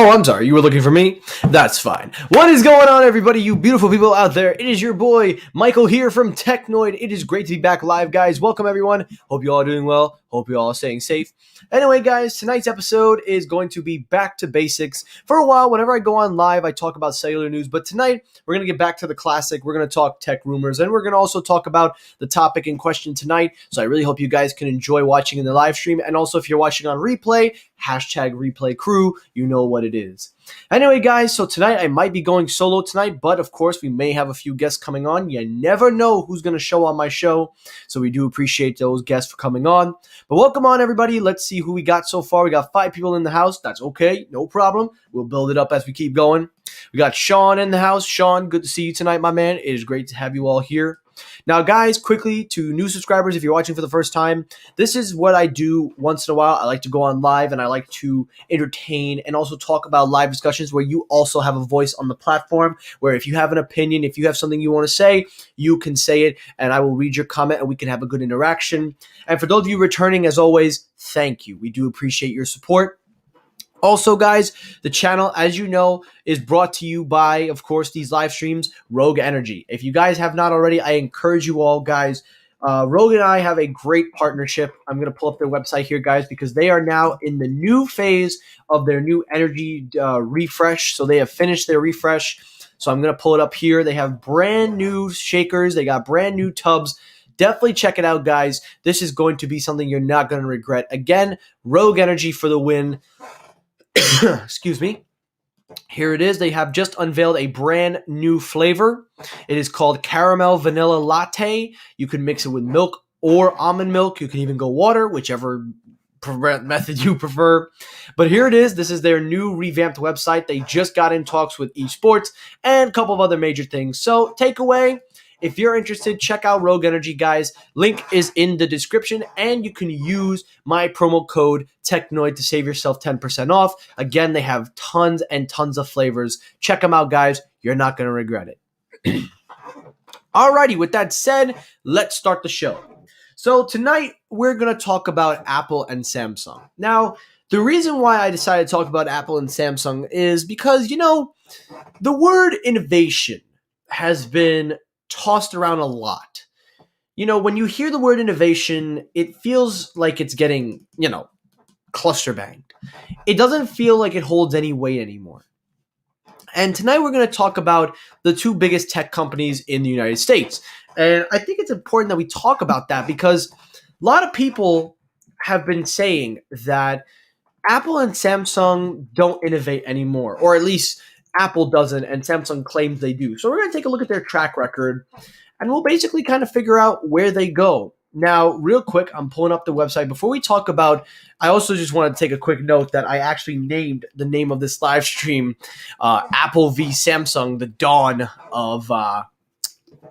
Oh, I'm sorry. You were looking for me? That's fine. What is going on, everybody? You beautiful people out there. It is your boy, Michael, here from Technoid. It is great to be back live, guys. Welcome, everyone. Hope you all are doing well. Hope you all are staying safe. Anyway, guys, tonight's episode is going to be back to basics. For a while, whenever I go on live, I talk about cellular news. But tonight, we're going to get back to the classic. We're going to talk tech rumors. And we're going to also talk about the topic in question tonight. So I really hope you guys can enjoy watching in the live stream. And also, if you're watching on replay, hashtag replay crew, you know what it is. Anyway, guys, so tonight I might be going solo tonight, but of course we may have a few guests coming on. You never know who's going to show on my show, so we do appreciate those guests for coming on. But welcome on, everybody. Let's see who we got so far. We got 5 people in the house. That's okay. No problem. We'll build it up as we keep going. We got Sean in the house. Sean, good to see you tonight, my man. It is great to have you all here. Now, guys, quickly to new subscribers, if you're watching for the first time, this is what I do once in a while. I like to go on live and I like to entertain and also talk about live discussions where you also have a voice on the platform, where if you have an opinion, if you have something you want to say, you can say it and I will read your comment and we can have a good interaction. And for those of you returning, as always, thank you. We do appreciate your support. Also, guys, the channel, as you know, is brought to you by, of course, these live streams, Rogue Energy. If you guys have not already, I encourage you all, guys. Rogue and I have a great partnership. I'm going to pull up their website here, guys, because they are now in the new phase of their new energy refresh. So they have finished their refresh. So I'm going to pull it up here. They have brand new shakers. They got brand new tubs. Definitely check it out, guys. This is going to be something you're not going to regret. Again, Rogue Energy for the win. Excuse me. Here it is. They have just unveiled a brand new flavor. It is called Caramel Vanilla Latte. You can mix it with milk or almond milk. You can even go water, whichever method you prefer. But here it is. This is their new revamped website. They just got in talks with esports and a couple of other major things. So takeaway, if you're interested, check out Rogue Energy, guys. Link is in the description, and you can use my promo code Technoid to save yourself 10% off. Again, they have tons and tons of flavors. Check them out, guys. You're not going to regret it. Alrighty, with that said, let's start the show. So tonight, we're going to talk about Apple and Samsung. Now, the reason why I decided to talk about Apple and Samsung is because, you know, the word innovation has been tossed around a lot. You know, when you hear the word innovation, it feels like it's getting, you know, cluster banged. It doesn't feel like it holds any weight anymore. And tonight we're going to talk about the 2 biggest tech companies in the United States. And I think it's important that we talk about that because a lot of people have been saying that Apple and Samsung don't innovate anymore, or at least Apple doesn't, and Samsung claims they do. So we're going to take a look at their track record, and we'll basically kind of figure out where they go. Now, real quick, I'm pulling up the website. Before we talk about, I also just want to take a quick note that I actually named the name of this live stream, Apple v. Samsung, the dawn of,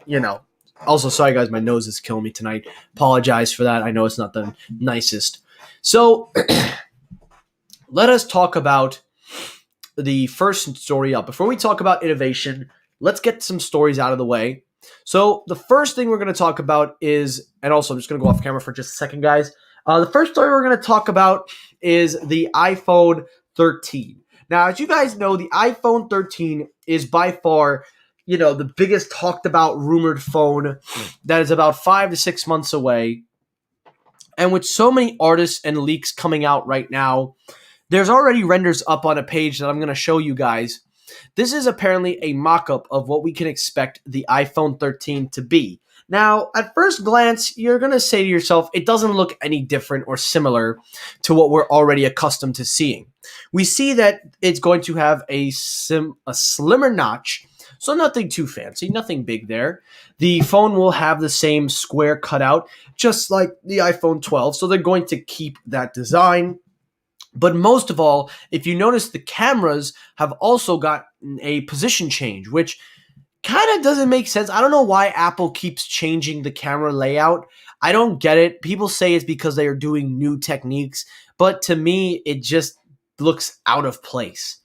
you know. Also, sorry, guys, my nose is killing me tonight. Apologize for that. I know it's not the nicest. So let us talk about the first story up. Before we talk about innovation, let's get some stories out of the way. So the first thing we're going to talk about is, and also I'm just going to go off camera for just a second, guys. The first story we're going to talk about is the iPhone 13. Now, as you guys know, the iPhone 13 is by far, you know, the biggest talked about rumored phone that is about 5 to 6 months away. And with so many artists and leaks coming out right now, there's already renders up on a page that I'm going to show you guys. This is apparently a mock-up of what we can expect the iPhone 13 to be. Now, at first glance, you're going to say to yourself, it doesn't look any different or similar to what we're already accustomed to seeing. We see that it's going to have a slimmer notch, so nothing too fancy, nothing big there. The phone will have the same square cutout, just like the iPhone 12, so they're going to keep that design. But most of all, if you notice, the cameras have also got a position change, which kind of doesn't make sense. I don't know why Apple keeps changing the camera layout. I don't get it. People say it's because they are doing new techniques, but to me, it just looks out of place.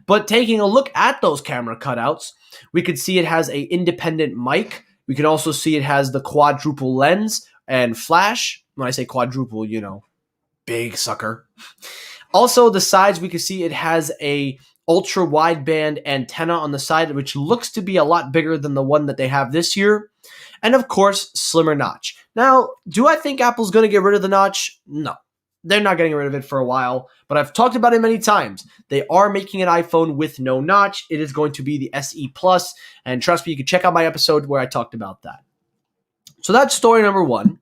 But taking a look at those camera cutouts, we could see it has an independent mic. We can also see it has the quadruple lens and flash. When I say quadruple, you know, big sucker. Also, the sides, we can see it has a ultra wideband antenna on the side, which looks to be a lot bigger than the one that they have this year. And of course, slimmer notch. Now, do I think Apple's going to get rid of the notch? No. They're not getting rid of it for a while, but I've talked about it many times. They are making an iPhone with no notch. It is going to be the SE Plus, and trust me, you can check out my episode where I talked about that. So that's story number one.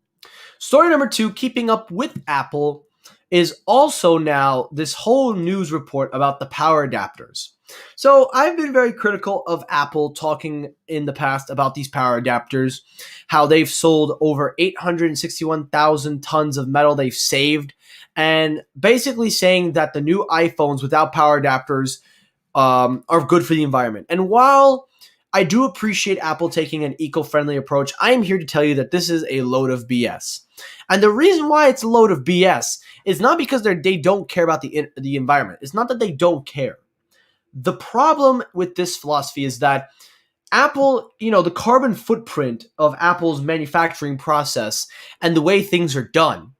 Story number two, keeping up with Apple, is also now this whole news report about the power adapters. So I've been very critical of Apple talking in the past about these power adapters, how they've sold over 861,000 tons of metal they've saved, and basically saying that the new iPhones without power adapters are good for the environment. And while I do appreciate Apple taking an eco-friendly approach, I am here to tell you that this is a load of BS. And the reason why it's a load of BS is not because they don't care about the environment. It's not that they don't care. The problem with this philosophy is that Apple, the carbon footprint of Apple's manufacturing process and the way things are done,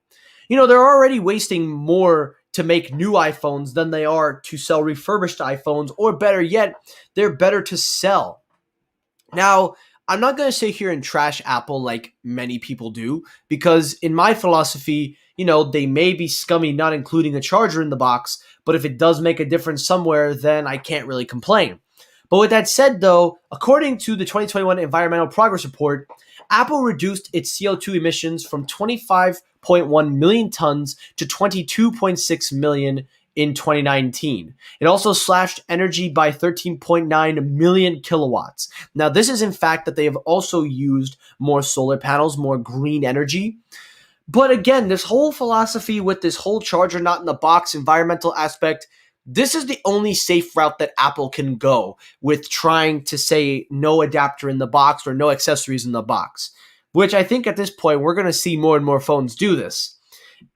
they're already wasting more to make new iPhones than they are to sell refurbished iPhones, or better yet, they're better to sell. Now, I'm not going to sit here and trash Apple like many people do, because in my philosophy, they may be scummy not including a charger in the box, but if it does make a difference somewhere, then I can't really complain. But with that said, though, according to the 2021 Environmental Progress Report, Apple reduced its CO2 emissions from 25.1 million tons to 22.6 million in 2019. It also slashed energy by 13.9 million kilowatts. Now, this is in fact that they have also used more solar panels, more green energy. But again, this whole philosophy with this whole charger not in the box environmental aspect, this is the only safe route that Apple can go with trying to say no adapter in the box or no accessories in the box, which I think at this point we're going to see more and more phones do this.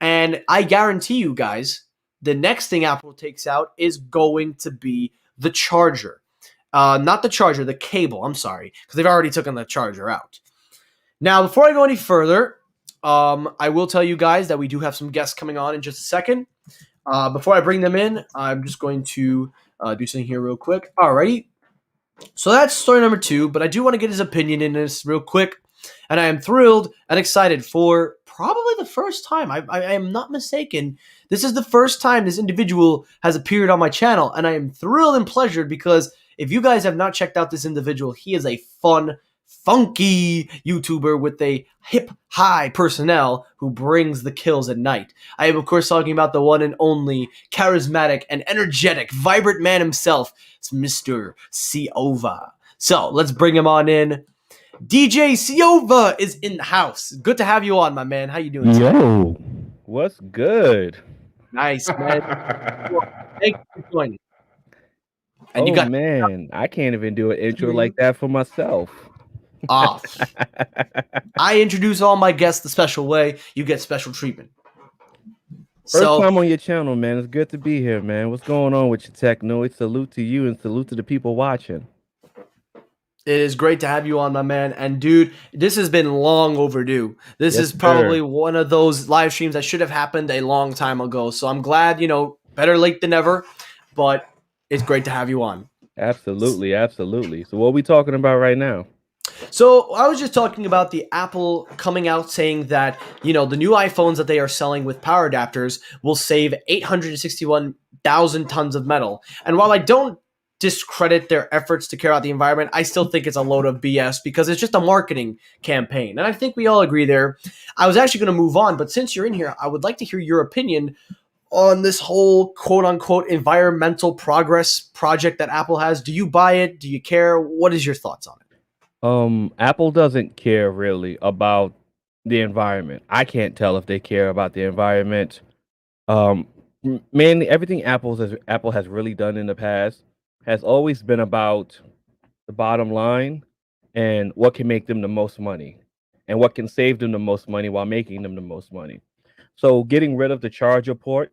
And I guarantee you guys, the next thing Apple takes out is going to be the charger. Not the charger, the cable, I'm sorry, because they've already taken the charger out. Now, before I go any further, I will tell you guys that we do have some guests coming on in just a second. Before I bring them in, I'm just going to do something here real quick. Alrighty. So that's story number two, but I do want to get his opinion in this real quick. And I am thrilled and excited for probably the first time. I am not mistaken. This is the first time this individual has appeared on my channel, and I am thrilled and pleasured because if you guys have not checked out this individual, he is a fun, funky YouTuber with a hip, high personnel who brings the kills at night. I am, of course, talking about the one and only charismatic and energetic, vibrant man himself. It's Mr. Ciova. So let's bring him on in. DJ Ciova is in the house. Good to have you on, my man. How you doing today? Yo, what's good? Nice, man. Thank you for joining. And you Oh got man, I can't even do an intro like that for myself. off. I introduce all my guests the special way. You get special treatment. First So time on your channel, man. It's good to be here, man. What's going on with your Technoid? Salute to you and salute to the people watching. it is great to have you on, my man. And dude, this has been long overdue. This Yes, is probably sir. one of those live streams that should have happened a long time ago. So I'm glad, better late than never, but it's great to have you on. Absolutely, absolutely. So what are we talking about right now? So I was just talking about the Apple coming out saying that, the new iPhones that they are selling with power adapters will save 861,000 tons of metal. And while I don't discredit their efforts to care about the environment, I still think it's a load of BS because it's just a marketing campaign. And I think we all agree there. I was actually going to move on, but since you're in here, I would like to hear your opinion on this whole quote unquote environmental progress project that Apple has. Do you buy it? Do you care? What is your thoughts on it? Apple doesn't care really about the environment. I can't tell if they care about the environment. Um, Mainly everything Apple has really done in the past has always been about the bottom line and what can make them the most money and what can save them the most money while making them the most money. So getting rid of the charger port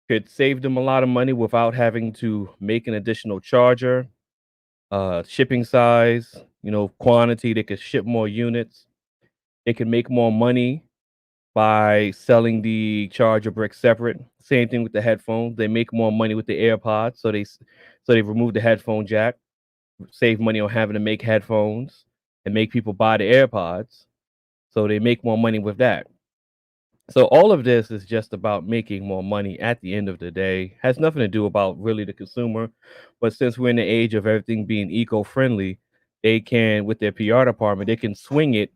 could save them a lot of money without having to make an additional charger. Shipping size, quantity, they could ship more units. They could make more money by selling the charger brick separate. Same thing with the headphones. They make more money with the AirPods, so they remove the headphone jack, save money on having to make headphones, and make people buy the AirPods. So they make more money with that. So all of this is just about making more money at the end of the day. Has nothing to do about really the consumer. But since we're in the age of everything being eco-friendly, they can, with their PR department, they can swing it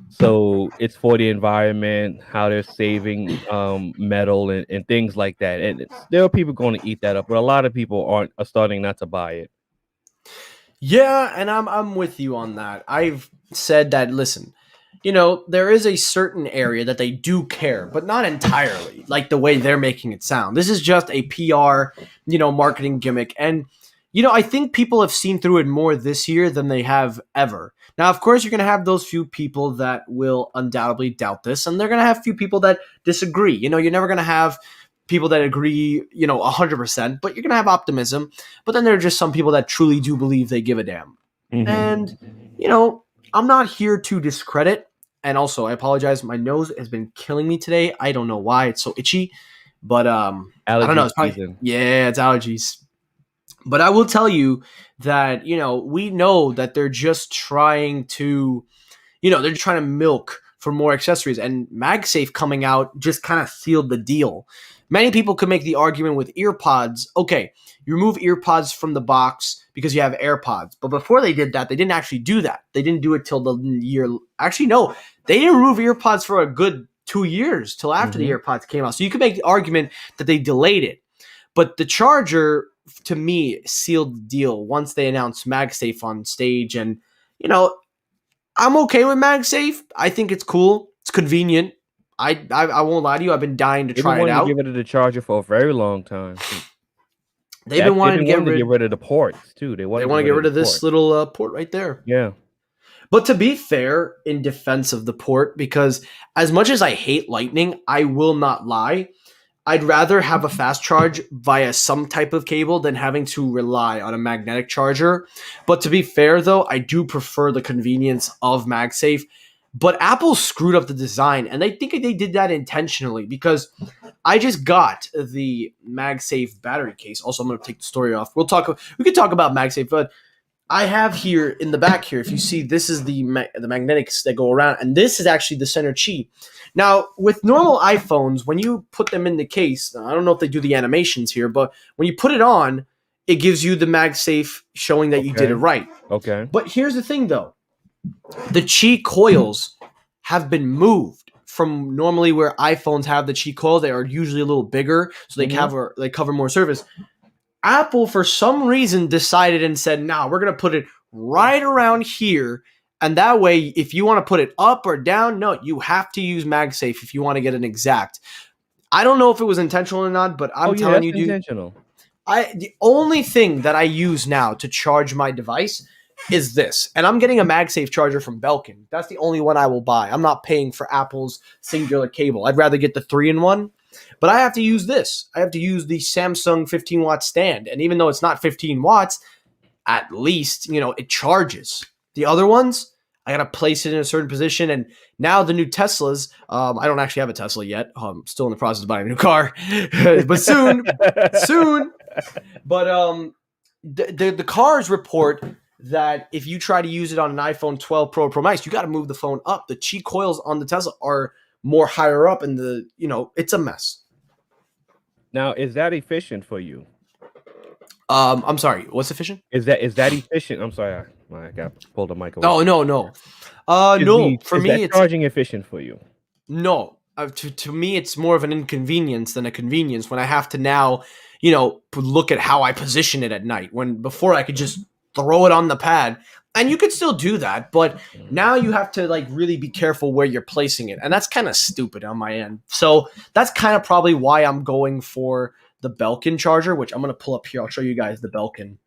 so it's for the environment, how they're saving metal and things like that. And there are people going to eat that up, but a lot of people are starting not to buy it. Yeah, and I'm with you on that. I've said that, listen, there is a certain area that they do care, but not entirely, like the way they're making it sound. This is just a PR, marketing gimmick. And, I think people have seen through it more this year than they have ever. Now, of course, you're going to have those few people that will undoubtedly doubt this, and they're going to have few people that disagree. You're never going to have people that agree, 100%, but you're going to have optimism. But then there are just some people that truly do believe they give a damn. Mhm. And, I'm not here to discredit. And also, I apologize. My nose has been killing me today. I don't know why it's so itchy, but I don't know. It's probably, yeah, it's allergies. But I will tell you that, we know that they're just trying to, they're trying to milk for more accessories. And MagSafe coming out just kind of sealed the deal. Many people could make the argument with earpods. Okay, you remove earpods from the box because you have AirPods. But before they did that, they didn't actually do that. They didn't do it till the year. Actually, no, they didn't remove earpods for a good 2 years till after the AirPods came out. So you could make the argument that they delayed it. But the charger, to me, sealed the deal once they announced MagSafe on stage. And, I'm okay with MagSafe. I think it's cool. It's convenient. I won't lie to you. I've been dying to try it out. They've been wanting to get rid of the charger for a very long time. They've been wanting to get rid of the ports too. They want to get rid of this little port right there. Yeah. But to be fair, in defense of the port, because as much as I hate Lightning, I will not lie. I'd rather have a fast charge via some type of cable than having to rely on a magnetic charger. But to be fair, though, I do prefer the convenience of MagSafe. But Apple screwed up the design, and I think they did that intentionally because I just got the MagSafe battery case. Also, I'm going to take the story off. We could talk about MagSafe, but I have here in the back here, if you see, this is the magnetics that go around, and this is actually the center chi. Now, with normal iPhones, when you put them in the case, I don't know if they do the animations here, but when you put it on, it gives you the MagSafe showing that you did it right. Okay. But here's the thing, though. The Qi coils have been moved from normally where iPhones have the Qi coils. They are usually a little bigger, so they cover more surface. Apple, for some reason, decided and said, nah, we're going to put it right around here. And that way, if you want to put it up or down, no, you have to use MagSafe if you want to get an exact. I don't know if it was intentional or not, but I'm telling you, dude, intentional. The only thing that I use now to charge my device is this. And I'm getting a MagSafe charger from Belkin. That's the only one I will buy. I'm not paying for Apple's singular cable. I'd rather get the 3-in-1. But I have to use this. I have to use the Samsung 15-watt stand. And even though it's not 15 watts, at least, it charges. The other ones, I got to place it in a certain position. And now the new Teslas, I don't actually have a Tesla yet. I'm still in the process of buying a new car. But soon. But the cars report that if you try to use it on an iPhone 12 Pro Max, you got to move the phone up. The Qi coils on the Tesla are more higher up, and it's a mess. Now, is that efficient for you? I'm sorry. What's efficient? Is that efficient? I'm sorry, I got pulled the mic away. Oh no. No. For me, it's charging efficient for you. No, to me, it's more of an inconvenience than a convenience when I have to now, look at how I position it at night. When before I could just throw it on the pad. And you could still do that, but now you have to really be careful where you're placing it. And that's kind of stupid on my end. So that's kind of probably why I'm going for the Belkin charger, which I'm going to pull up here. I'll show you guys the Belkin.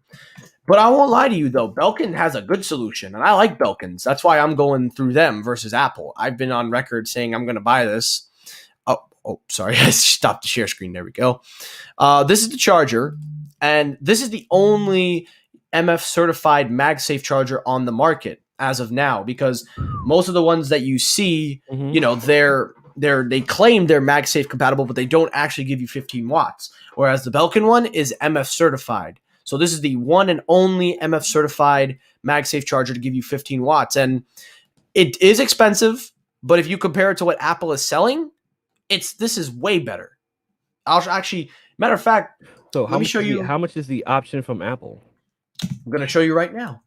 But I won't lie to you, though. Belkin has a good solution, and I like Belkins. That's why I'm going through them versus Apple. I've been on record saying I'm going to buy this. Oh, sorry. I stopped the share screen. There we go. This is the charger, and this is the only MF certified MagSafe charger on the market as of now, because most of the ones that you see, they're they claim they're MagSafe compatible, but they don't actually give you 15 watts. Whereas the Belkin one is MF certified. So this is the one and only MF certified MagSafe charger to give you 15 watts. And it is expensive, but if you compare it to what Apple is selling, this is way better. I'll actually, matter of fact, So let me show you. how much is the option from Apple? I'm going to show you right now.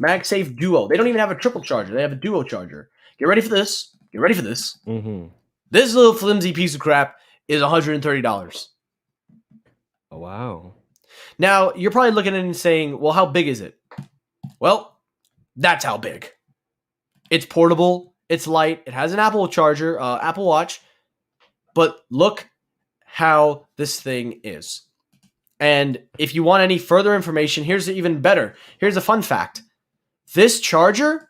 MagSafe Duo. They don't even have a triple charger. They have a duo charger. Get ready for this. Get ready for this. Mm-hmm. This little flimsy piece of crap is $130. Oh, wow. Now, you're probably looking at it and saying, well, how big is it? Well, that's how big. It's portable. It's light. It has an Apple charger, Apple Watch. But look how this thing is. And if you want any further information, here's even better. Here's a fun fact. This charger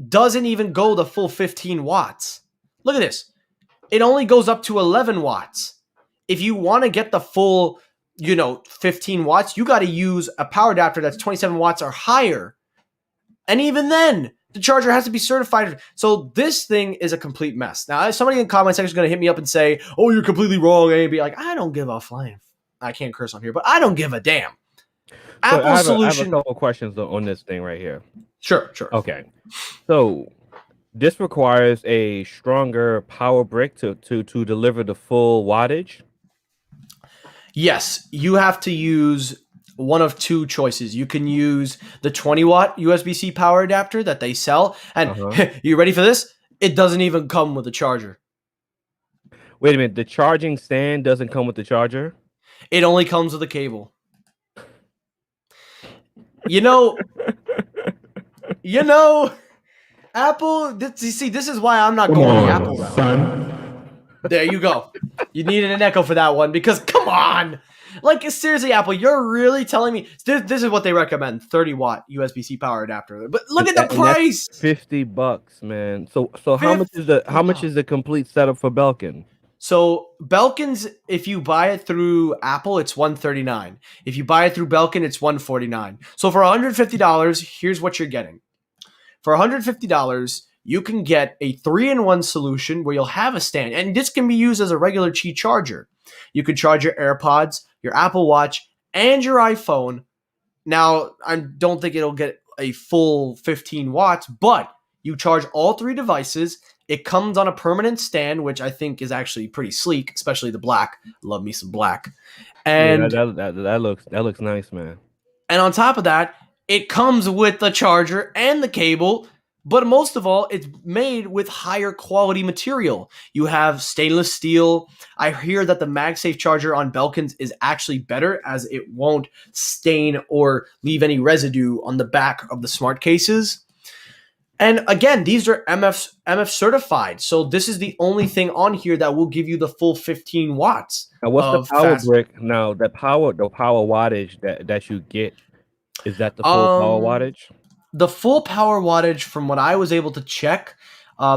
doesn't even go the full 15 watts. Look at this. It only goes up to 11 watts. If you want to get the full, 15 watts, you got to use a power adapter that's 27 watts or higher. And even then, the charger has to be certified. So this thing is a complete mess. Now, somebody in the comment section is going to hit me up and say, oh, you're completely wrong. And be like, I don't give a flying. I can't curse on here, but I don't give a damn. Apple's solution. I have a couple questions on this thing right here. Sure. Okay. So this requires a stronger power brick to deliver the full wattage? Yes, you have to use one of two choices. You can use the 20-watt USB-C power adapter that they sell. And you ready for this? It doesn't even come with a charger. Wait a minute. The charging stand doesn't come with the charger? It only comes with a cable. Apple, this is why I'm not going the Apple route. Son. There you go. You needed an echo for that one because, come on. Like, seriously, Apple, you're really telling me this is what they recommend, 30-watt USB-C power adapter. But look at the price. $50, man. So how much is the complete setup for Belkin? So Belkin's, if you buy it through Apple, it's $139. If you buy it through Belkin, it's $149. So for $150, here's what you're getting. For $150, you can get a 3-in-1 solution where you'll have a stand, and this can be used as a regular Qi charger. You can charge your AirPods, your Apple Watch, and your iPhone. Now, I don't think it'll get a full 15 watts, but you charge all three devices. It comes on a permanent stand, which I think is actually pretty sleek, especially the black. Love me some black. And that looks nice, man. And on top of that, it comes with the charger and the cable, but most of all, it's made with higher quality material. You have stainless steel. I hear that the MagSafe charger on Belkins is actually better as it won't stain or leave any residue on the back of the smart cases. And again, these are MF certified. So this is the only thing on here that will give you the full 15 watts. Now, what's the power brick? Now, the power wattage that you get, is that the full power wattage? The full power wattage, from what I was able to check,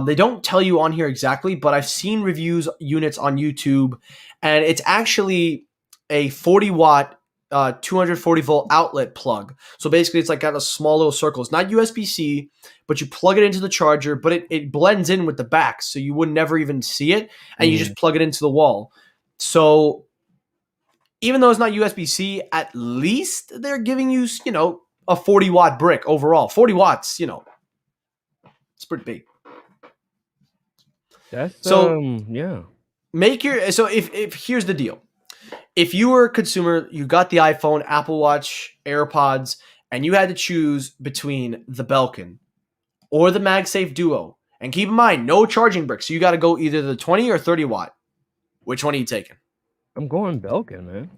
they don't tell you on here exactly, but I've seen reviews units on YouTube, and it's actually a 40-watt 240 volt outlet plug. So basically it's like got a small little circle. It's not USB-C, but you plug it into the charger, but it blends in with the back. So you would never even see it. And you just plug it into the wall. So even though it's not USB-C, at least they're giving you, a 40-watt brick overall. 40 watts, it's pretty big. That's yeah. If here's the deal. If you were a consumer, you got the iPhone, Apple Watch, AirPods, and you had to choose between the Belkin or the MagSafe Duo, and keep in mind, no charging bricks, so you got to go either the 20 or 30 watt. Which one are you taking? I'm going Belkin, man.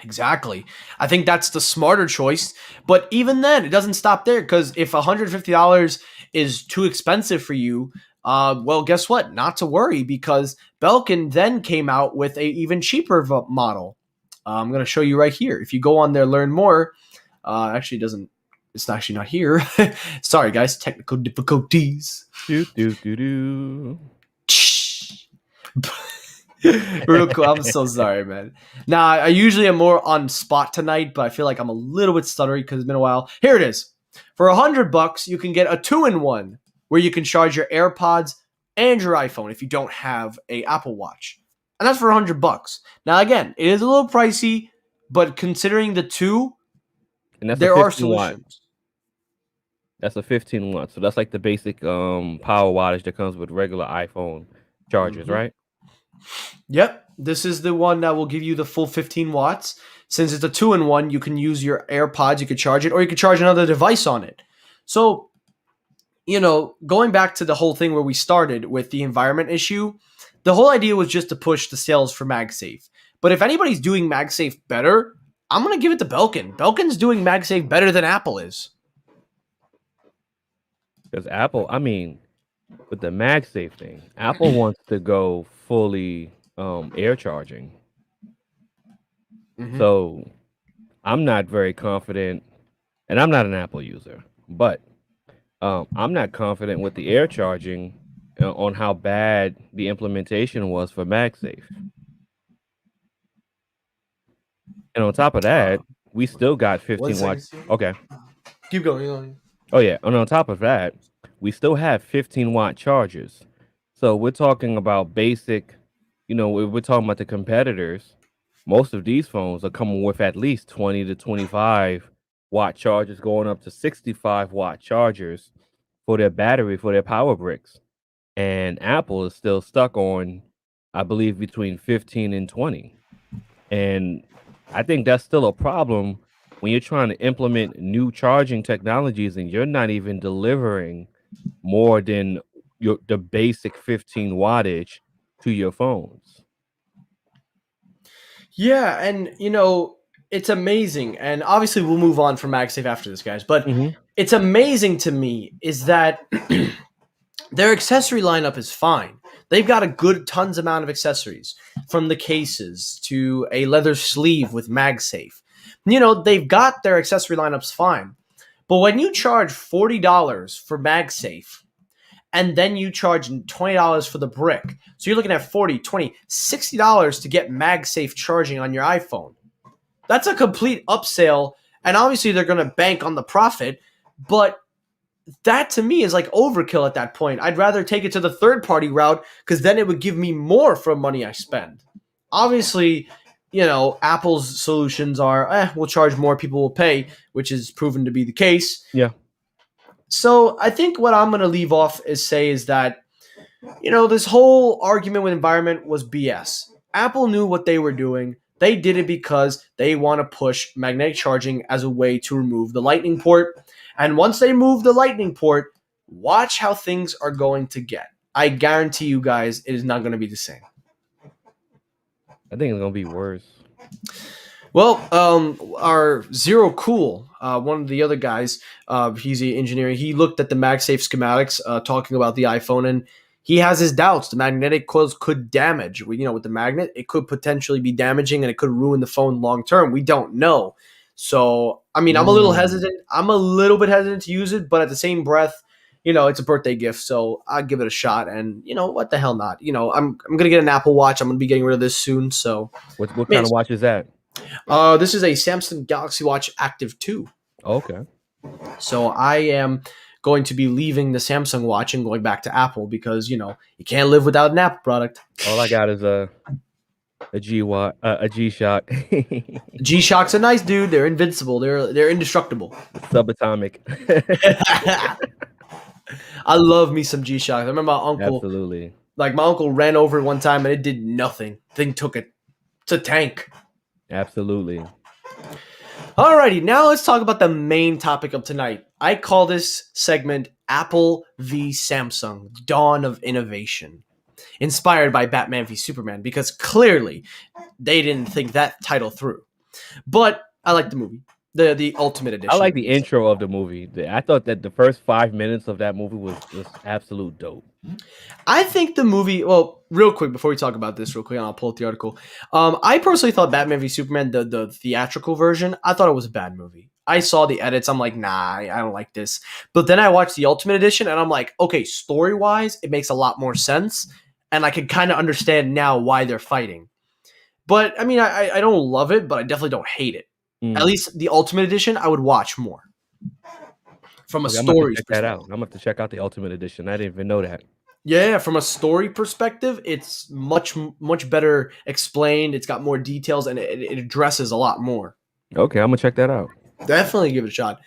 Exactly. I think that's the smarter choice. But even then, it doesn't stop there, because if $150 is too expensive for you, well, guess what? Not to worry, because Belkin then came out with a even cheaper model. I'm going to show you right here. If you go on there, learn more. It's actually not here. Sorry, guys. Technical difficulties. Do. Real cool. I'm so sorry, man. Now, I usually am more on spot tonight, but I feel like I'm a little bit stuttery because it's been a while. Here it is. For $100, you can get a 2-in-1 where you can charge your AirPods and your iPhone if you don't have a Apple Watch. And that's for $100. Now again, it is a little pricey, but considering the two, And that's a there are 15 watt. solutions. That's a 15 watt. So that's like the basic power wattage that comes with regular iPhone chargers, Mhm. right? Yep, this is the one that will give you the full 15 watts. Since it's a 2-in-1, you can use your AirPods, you could charge it, or you could charge another device on it. So, going back to the whole thing where we started with the environment issue, the whole idea was just to push the sales for MagSafe. But if anybody's doing MagSafe better, I'm going to give it to Belkin. Belkin's doing MagSafe better than Apple is. Because Apple, I mean, with the MagSafe thing, Apple wants to go fully air charging. Mm-hmm. So I'm not very confident, and I'm not an Apple user, but I'm not confident with the air charging on how bad the implementation was for MagSafe. And on top of that, we still got 15 watt. Okay. Keep going. Oh yeah, and on top of that, we still have 15 watt chargers. So we're talking about basic, we're talking about the competitors. Most of these phones are coming with at least 20 to 25 watt chargers, going up to 65 watt chargers for their battery, for their power bricks. And Apple is still stuck on, I believe, between 15 and 20. And I think that's still a problem when you're trying to implement new charging technologies and you're not even delivering more than the basic 15 wattage to your phones. Yeah, and it's amazing. And obviously we'll move on from MagSafe after this, guys. But it's amazing to me is that their accessory lineup is fine. They've got a good tons amount of accessories, from the cases to a leather sleeve with MagSafe. They've got their accessory lineups fine. But when you charge $40 for MagSafe and then you charge $20 for the brick, so you're looking at $40, $20, $60 to get MagSafe charging on your iPhone. That's a complete upsell, and obviously they're going to bank on the profit, but that to me is like overkill at that point. I'd rather take it to the third party route because then it would give me more for money I spend. Obviously, Apple's solutions are, we'll charge more, people will pay, which is proven to be the case. Yeah. So I think what I'm going to leave off is that, this whole argument with environment was BS. Apple knew what they were doing. They did it because they want to push magnetic charging as a way to remove the lightning port. And once they move the lightning port, watch how things are going to get. I guarantee you guys it is not going to be the same. I think it's going to be worse. Well, our Zero Cool, one of the other guys, he's an engineer. He looked at the MagSafe schematics, talking about the iPhone, and he has his doubts. The magnetic coils could damage. With the magnet, it could potentially be damaging, and it could ruin the phone long term. We don't know. So, I mean, I'm a little hesitant. I'm a little bit hesitant to use it, but at the same breath, it's a birthday gift, so I'll give it a shot. And what the hell not? I'm gonna get an Apple Watch. I'm gonna be getting rid of this soon. So, what kind of watch is that? This is a Samsung Galaxy Watch Active 2. Okay. So I am going to be leaving the Samsung watch and going back to Apple because, you can't live without an Apple product. All I got is a G-Shock. G-Shocks are nice, dude. They're invincible. They're indestructible. Subatomic. I love me some G-Shocks. I remember my uncle. Absolutely. Like, my uncle ran over it one time and it did nothing. Thing took it. It's a tank. Absolutely. Alrighty, now let's talk about the main topic of tonight. I call this segment Apple v Samsung, Dawn of Innovation. Inspired by Batman v Superman, because clearly they didn't think that title through. But I like the movie, the Ultimate Edition. I like the intro of the movie. I thought that the first 5 minutes of that movie was absolute dope. I think the movie, well, real quick, before we talk about this real quick, and I'll pull up the article. I personally thought Batman v Superman, the theatrical version, I thought it was a bad movie. I saw the edits. I'm like, nah, I don't like this. But then I watched the Ultimate Edition, and I'm like, okay, story-wise, it makes a lot more sense. And I can kind of understand now why they're fighting. But, I mean, I don't love it, but I definitely don't hate it. At least the Ultimate Edition, I would watch more. From a story perspective. I'm going to have to check out the Ultimate Edition. I didn't even know that. Yeah, from a story perspective, it's much better explained. It's got more details and it addresses a lot more. Okay, I'm gonna check that out. Definitely give it a shot.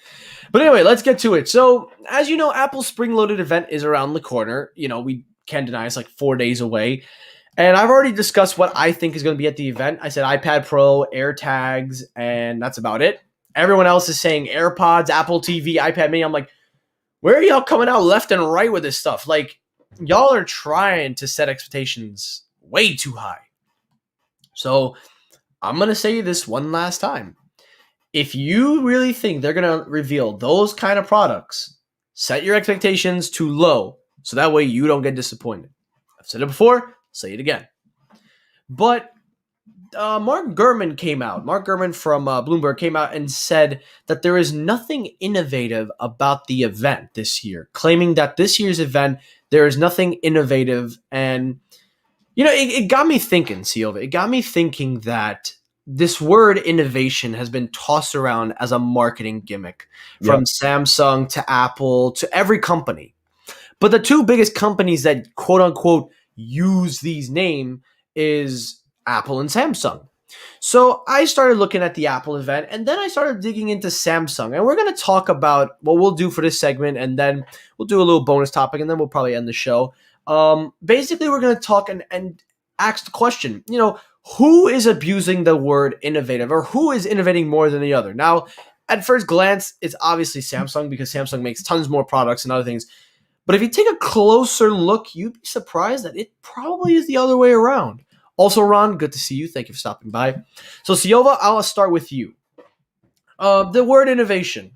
But anyway, let's get to it. So, as you know, Apple's spring loaded event is around the corner. We can't deny it's like 4 days away. And I've already discussed what I think is going to be at the event. I said iPad Pro, AirTags, and that's about it. Everyone else is saying AirPods, Apple TV, iPad Mini. I'm like, where are y'all coming out left and right with this stuff? Like, y'all are trying to set expectations way too high. So, I'm going to say this one last time. If you really think they're going to reveal those kind of products, set your expectations too low so that way you don't get disappointed. I've said it before, say it again. But Mark Gurman from Bloomberg came out and said that there is nothing innovative about the event this year, claiming that this year's event, there is nothing innovative. And, it got me thinking, Silva. It got me thinking that this word innovation has been tossed around as a marketing gimmick from Samsung to Apple to every company. But the two biggest companies that quote unquote use these names is Apple and Samsung. So I started looking at the Apple event and then I started digging into Samsung. And we're going to talk about what we'll do for this segment and then we'll do a little bonus topic and then we'll probably end the show. Basically, we're going to talk and ask the question, who is abusing the word innovative or who is innovating more than the other? Now, at first glance, it's obviously Samsung because Samsung makes tons more products and other things. But if you take a closer look, you'd be surprised that it probably is the other way around. Also, Ron, good to see you. Thank you for stopping by. So, Silva, I'll start with you. The word innovation.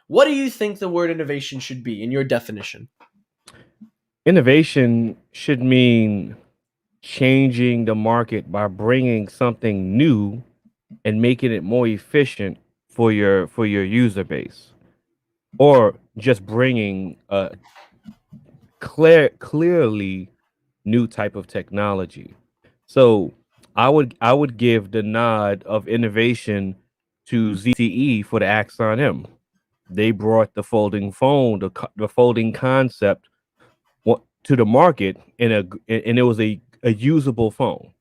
What do you think the word innovation should be in your definition? Innovation should mean changing the market by bringing something new and making it more efficient for your user base, or just bringing a clearly new type of technology. So I would give the nod of innovation to ZTE for the Axon M. They brought the folding phone, the folding concept to the market and it was a usable phone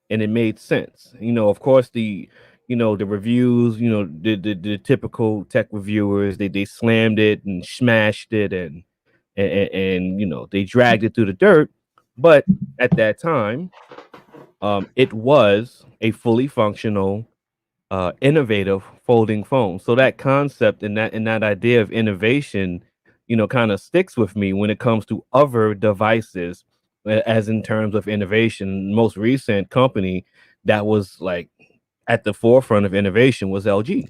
and it made sense. Of course the reviews, the typical tech reviewers, they slammed it and smashed it and they dragged it through the dirt. But at that time, it was a fully functional, innovative folding phone. So that concept and that idea of innovation, kind of sticks with me when it comes to other devices, as in terms of innovation. Most recent company that was like at the forefront of innovation was LG.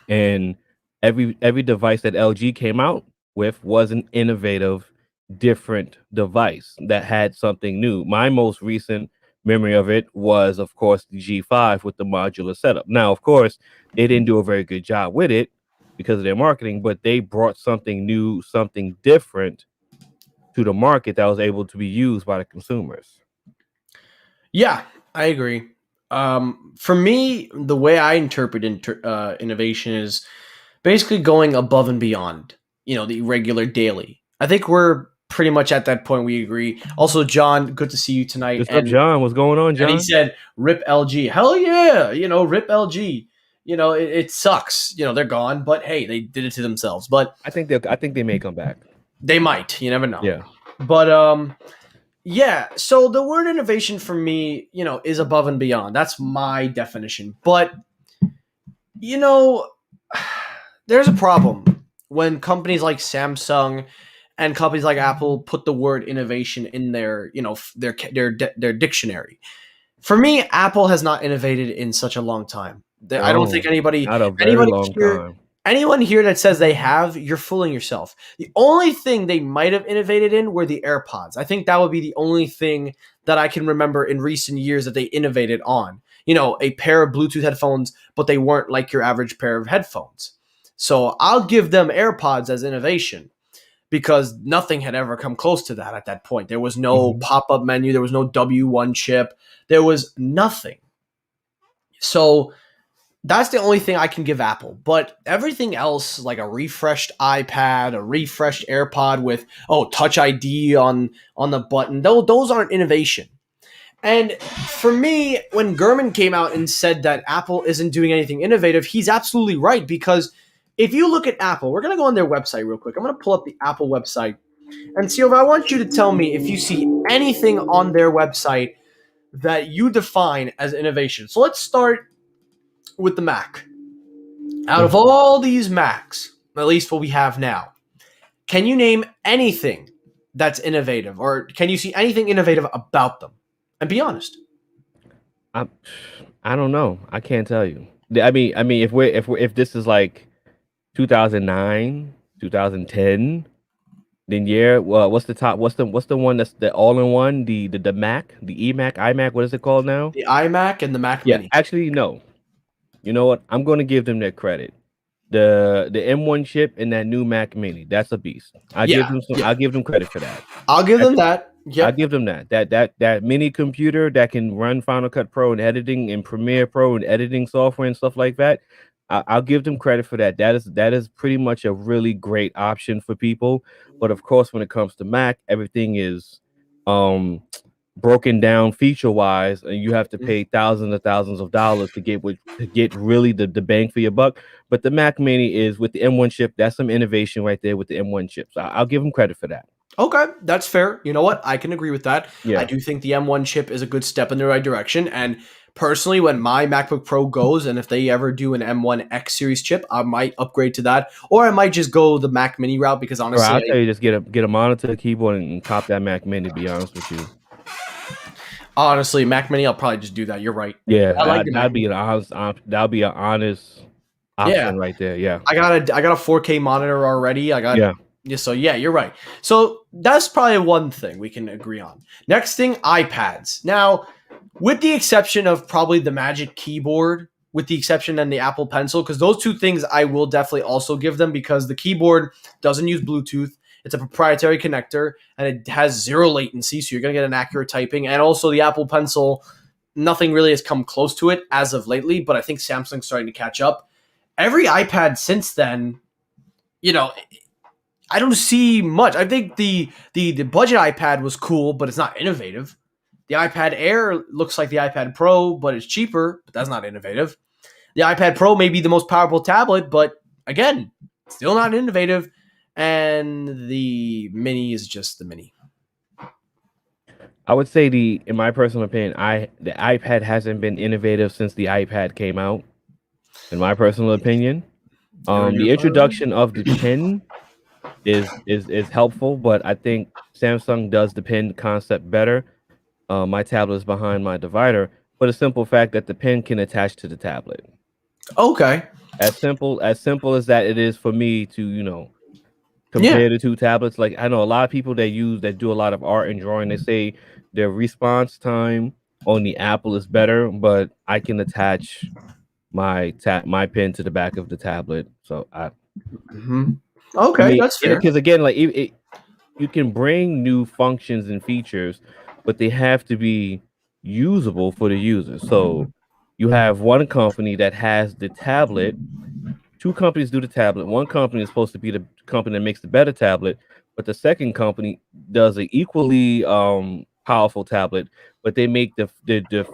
And every device that LG came out with was an innovative, different device that had something new. My most recent memory of it was, of course, the G5 with the modular setup. Now, of course, they didn't do a very good job with it because of their marketing, but they brought something new, something different to the market that was able to be used by the consumers. Yeah, I agree. For me, the way I interpret innovation is basically going above and beyond, the regular daily. I think we're pretty much at that point. We agree. Also, John, good to see you tonight. What's up, John? What's going on, John? And he said, "Rip LG." Hell yeah, rip LG. It sucks. They're gone, but hey, they did it to themselves. But I think they may come back. they might. You never know. Yeah. But yeah. So the word innovation for me, is above and beyond. That's my definition. But there's a problem when companies like Samsung and companies like Apple put the word innovation in their their dictionary. For me, Apple has not innovated in such a long time. I don't think not a very long time. anyone here that says they have, you're fooling yourself. The only thing they might have innovated in were the AirPods. I think that would be the only thing that I can remember in recent years that they innovated on. A pair of Bluetooth headphones, but they weren't like your average pair of headphones. So I'll give them AirPods as innovation because nothing had ever come close to that at that point. There was no pop-up menu. There was no W1 chip. There was nothing. So That's the only thing I can give Apple. But everything else, like a refreshed iPad, a refreshed AirPod with Touch ID on the button, those aren't innovation. And for me, when Gurman came out and said that Apple isn't doing anything innovative, he's absolutely right. Because if you look at Apple, we're going to go on their website real quick. I'm going to pull up the Apple website. And Silva, I want you to tell me if you see anything on their website that you define as innovation. So let's start with the Mac. Out of all these Macs, at least what we have now, can you name anything that's innovative, or can you see anything innovative about them? And be honest. I I don't know. I can't tell you. I mean, if this is like 2009, 2010, then yeah. Well, what's the top? What's the one that's the all in one? The Mac, the eMac, iMac. What is it called now? The iMac and the Mac Yeah, Mini. actually, no. You know what? I'm going to give them their credit. The M1 chip and that new Mac Mini. That's a beast. I give Yeah, them some. yeah. I give them credit for that. I'll give That's them that. I Yep. give them that. That mini computer that can run Final Cut Pro and editing and Premiere Pro and editing software and stuff like that. I'll give them credit for that. That is pretty much a really great option for people. But of course, when it comes to Mac, everything is um broken down feature wise, and you have to pay thousands of dollars to get really the bang for your buck. But the Mac Mini is with the M1 chip. That's some innovation right there with the M1 chip. So I'll give them credit for that. Okay, that's fair. You know what? I can agree with that. I Yeah. do think the M1 chip is a good step in the right direction. And personally, when my MacBook Pro goes, and if they ever do an M1 X series chip, I might upgrade to that, or I might just go the Mac Mini route because Or honestly, I'll tell you, just get a monitor, a keyboard, and cop that Mac Mini. To be honest with you, Mac Mini, I'll probably just do that. You're right. yeah, I like the Mac that'd be Mini. an honest Yeah, option right there. Yeah, I got a 4K monitor already. I got yeah. Yeah, so yeah, you're right. So that's probably one thing we can agree on. Next thing, iPads. Now, with the exception of probably the Magic Keyboard, with the exception and the Apple Pencil, because those two things I will definitely also give them because the keyboard doesn't use Bluetooth. It's a proprietary connector and it has zero latency, so you're gonna get an accurate typing. And also the Apple Pencil, nothing really has come close to it as of lately, but I think Samsung's starting to catch up. Every iPad since then, you know, I don't see much. I think the budget iPad was cool, but it's not innovative. The iPad Air looks like the iPad Pro, but it's cheaper, but that's not innovative. The iPad Pro may be the most powerful tablet, but again, still not innovative. And the Mini is just the Mini. I would say in my personal opinion, the iPad hasn't been innovative since the iPad came out. In my personal opinion, the introduction of the pen is helpful, but I think Samsung does the pen concept better. My tablet is behind my divider, but a simple fact that the pen can attach to the tablet. Okay. As simple as that it is for me to, Yeah. compare the two tablets. Like I know a lot of people that do a lot of art and drawing, they say their response time on the Apple is better, but I can attach my pen to the back of the tablet. So Mhm. I Okay, mean, that's fair. because again, like you can bring new functions and features, but they have to be usable for the user. So you have one company that has the tablet, two companies do the tablet. One company is supposed to be the company that makes the better tablet, but the second company does an equally powerful tablet, but they make the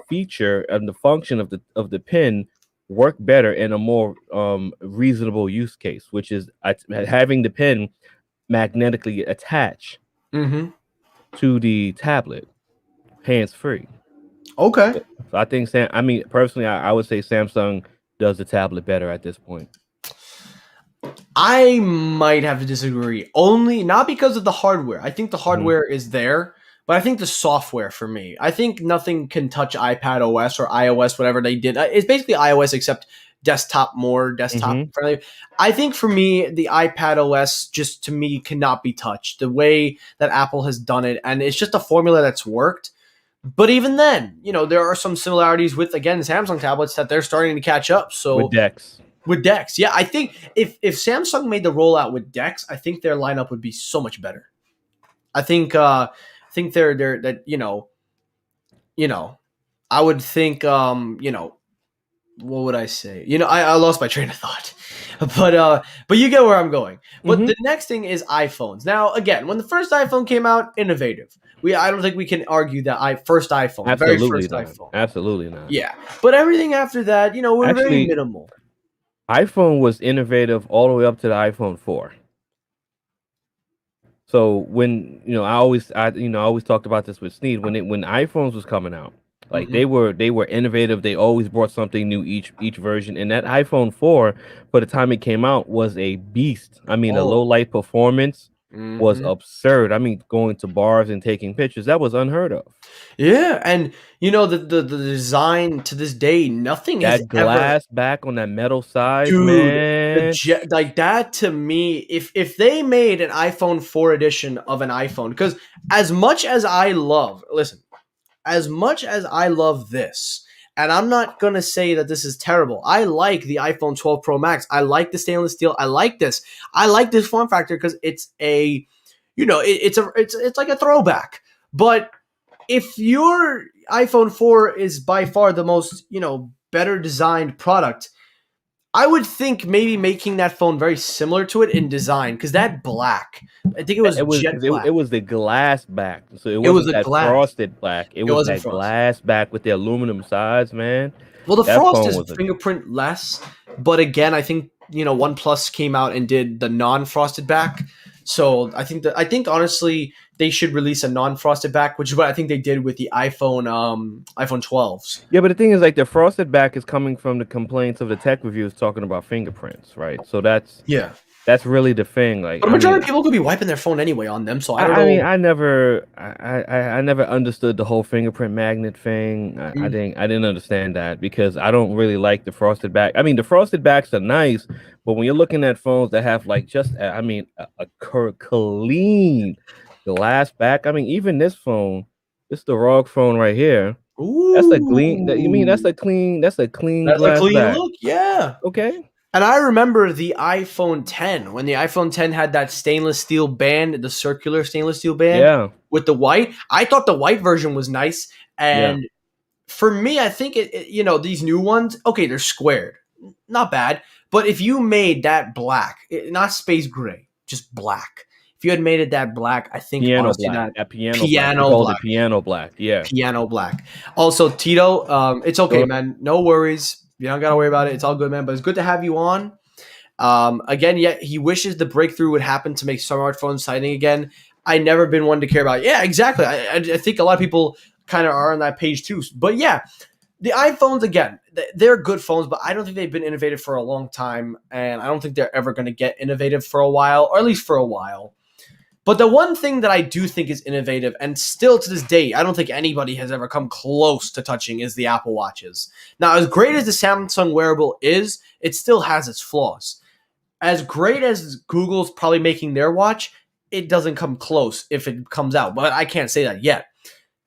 feature and the function of the pen work better in a more reasonable use case, which is having the pen magnetically attach Mm-hmm. to the tablet, hands free. Okay. So I think I mean personally, I would say Samsung does the tablet better at this point. I might have to disagree. Only not because of the hardware. I think the Mhm. hardware is there, but I think the software for me. I think nothing can touch iPad OS or iOS, whatever they did. It's basically iOS except more desktop Mhm. friendly. I think for me, the iPad OS just to me cannot be touched. The way that Apple has done it, and it's just a formula that's worked. But even then, there are some similarities with again Samsung tablets that they're starting to catch up. With So Dex. with Dex, yeah, I think if Samsung made the rollout with Dex, I think their lineup would be so much better. I think they're that you know I would think what would I say? I lost my train of thought. But you get where I'm going. But Hmm. the next thing is iPhones. Now, again, when the first iPhone came out, innovative. I don't think we can argue that first iPhone, the very Absolutely first not. iPhone. Absolutely not. Yeah. But everything after that, were very Actually, minimal. iPhone was innovative all the way up to the iPhone 4. So when I always talked about this with Sneed when iPhones was coming out, like Hmm. they were innovative. They always brought something new each version. And that iPhone 4, for the time it came out, was a beast. I mean, the Oh. low light performance was Hmm. absurd. I mean, going to bars and taking pictures, that was unheard of. Yeah, and the design to this day, nothing has That ever, glass back on that metal sides, dude. man. Like that to me, if they made an iPhone 4 edition of an iPhone, because as much as I love, listen, as much as I love this, and I'm not gonna say that this is terrible. I like the iPhone 12 Pro Max. I like the stainless steel. I like this. I like this form factor because it's a, it's like a throwback. But if your iPhone 4 is by far the most, better designed product, I would think maybe making that phone very similar to it in design, because that black, I think it was It was jet because it black. was the glass back, so it It was wasn't a that glass. frosted black. It It was wasn't that frosted. glass back with the aluminum sides, man. Well, the That frost phone is was a fingerprint less, but again, I think OnePlus came out and did the non-frosted back. So I think honestly they should release a non-frosted back, which is what I think they did with the iPhone 12s. yeah. But the thing is, like the frosted back is coming from the complaints of the tech reviews talking about fingerprints, right? So Yeah, that's really the thing. Like, but a I majority mean, of people could be wiping their phone anyway on them, so I don't I mean, know. I never understood the whole fingerprint magnet thing. Mm. I didn't understand that because I don't really like the frosted back. I mean, the frosted backs are nice, but when you're looking at phones that have like just, I mean, clean glass back. I mean, even this phone, this the ROG phone right here. That's a clean. You mean Ooh, that's a clean that's a glass clean back. look. Yeah. Okay. And I remember the iPhone 10 when the iPhone 10 had that stainless steel band, the circular stainless steel band Yeah. with the white. I thought the white version was nice. Yeah. And for me, I think these new ones, okay, they're squared. Not bad. But if you made that black, not space gray, just black. If you had made it that black, I think Piano honestly black. that That piano black. They piano called black, it piano black. Yeah. piano black. Also, Tito, it's okay, Go man. No worries. You don't gotta worry about it. It's all good, man. But it's good to have you on. Again, yet he wishes the breakthrough would happen to make smartphones exciting again. I never been one to care about it. Yeah, exactly. I think a lot of people kind of are on that page too. But yeah, the iPhones again, they're good phones, but I don't think they've been innovative for a long time, and I don't think they're ever going to get innovative for a while, or at least for a while. But the one thing that I do think is innovative, and still to this day, I don't think anybody has ever come close to touching, is the Apple Watches. Now, as great as the Samsung wearable is, it still has its flaws. As great as Google's probably making their watch, it doesn't come close if it comes out. But I can't say that yet.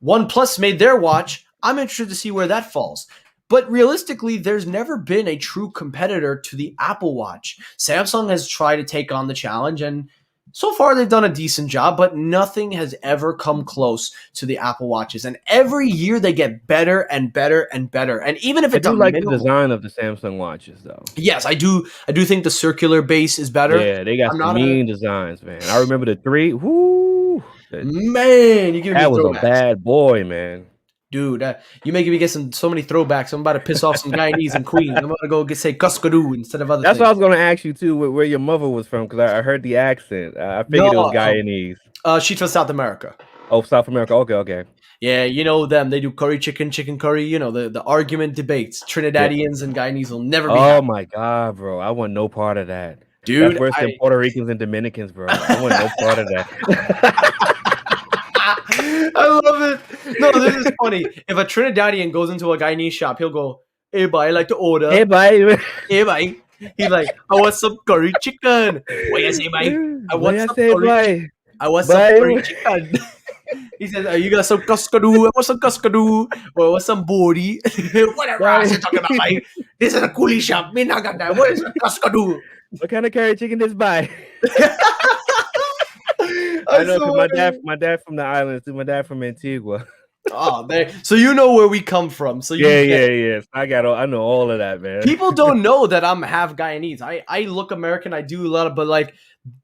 OnePlus made their watch. I'm interested to see where that falls. But realistically, there's never been a true competitor to the Apple Watch. Samsung has tried to take on the challenge, and so far they've done a decent job, but nothing has ever come close to the Apple Watches. And every year they get better and better and better. And even if I it's a do like the minimal, design of the Samsung watches though. yes, I do. I do think the circular base is better. Yeah, they got I'm some not a mean designs, man. I remember the three. Whoo, man. You're giving me that was a throwbacks. bad boy, man. Dude, you making me get so many throwbacks. I'm about to piss off some Guyanese and Queens. I'm about to go say Cuskadoo instead of other That's what I was things. gonna ask you too, where your mother was from, because I heard the accent. I No, figured it was Guyanese. she's from South America. Oh, South America. Okay, okay. Yeah, you know them. They do curry chicken, chicken curry. You know the argument debates. Yeah. Trinidadians and Guyanese will never be Oh happy. my God, bro. I want no part of that. That's Dude, worse than I Puerto Ricans and Dominicans, bro. I want no part of that. I love it. No, this is funny. If a Trinidadian goes into a Guyanese shop, he'll go, "Hey, boy, I like to Hey, order. bye. Hey, boy." He's like, "I want some curry chicken." What you say, boy? I What want I some say, curry. bye? I want some curry Bye. chicken. He says, "You got some Cuskadoo? I want some Cuskadoo. Or I want some body." Whatever else Bye. you're talking about, mate. This is a coolie shop. Me not got that. What is a Cuskadoo? What kind of curry chicken is bye? I I know, because swear. my dad from the islands, too. My dad from Antigua. Oh, so you know where we come from. So you Yeah, get yeah, it. yeah. I know all of that, man. People don't know that I'm half Guyanese. I look American. I do a lot of, but like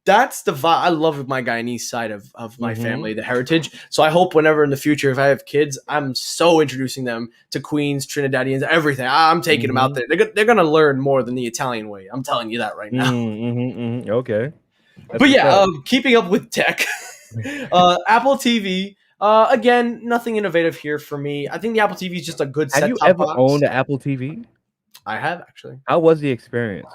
that's the vibe. I love my Guyanese side of my Hmm. family, the heritage. So I hope whenever in the future, if I have kids, I'm so introducing them to Queens, Trinidadians, everything. I'm taking them out Hmm. there. They're gonna learn more than the Italian way. I'm telling you that right now. Mm-hmm, hmm. Okay, that's But what's yeah, up. keeping up with tech, Apple TV. Again, nothing innovative here for me. I think the Apple TV is just a good Have you set-top ever box. owned an Apple TV? I have actually. How was the experience?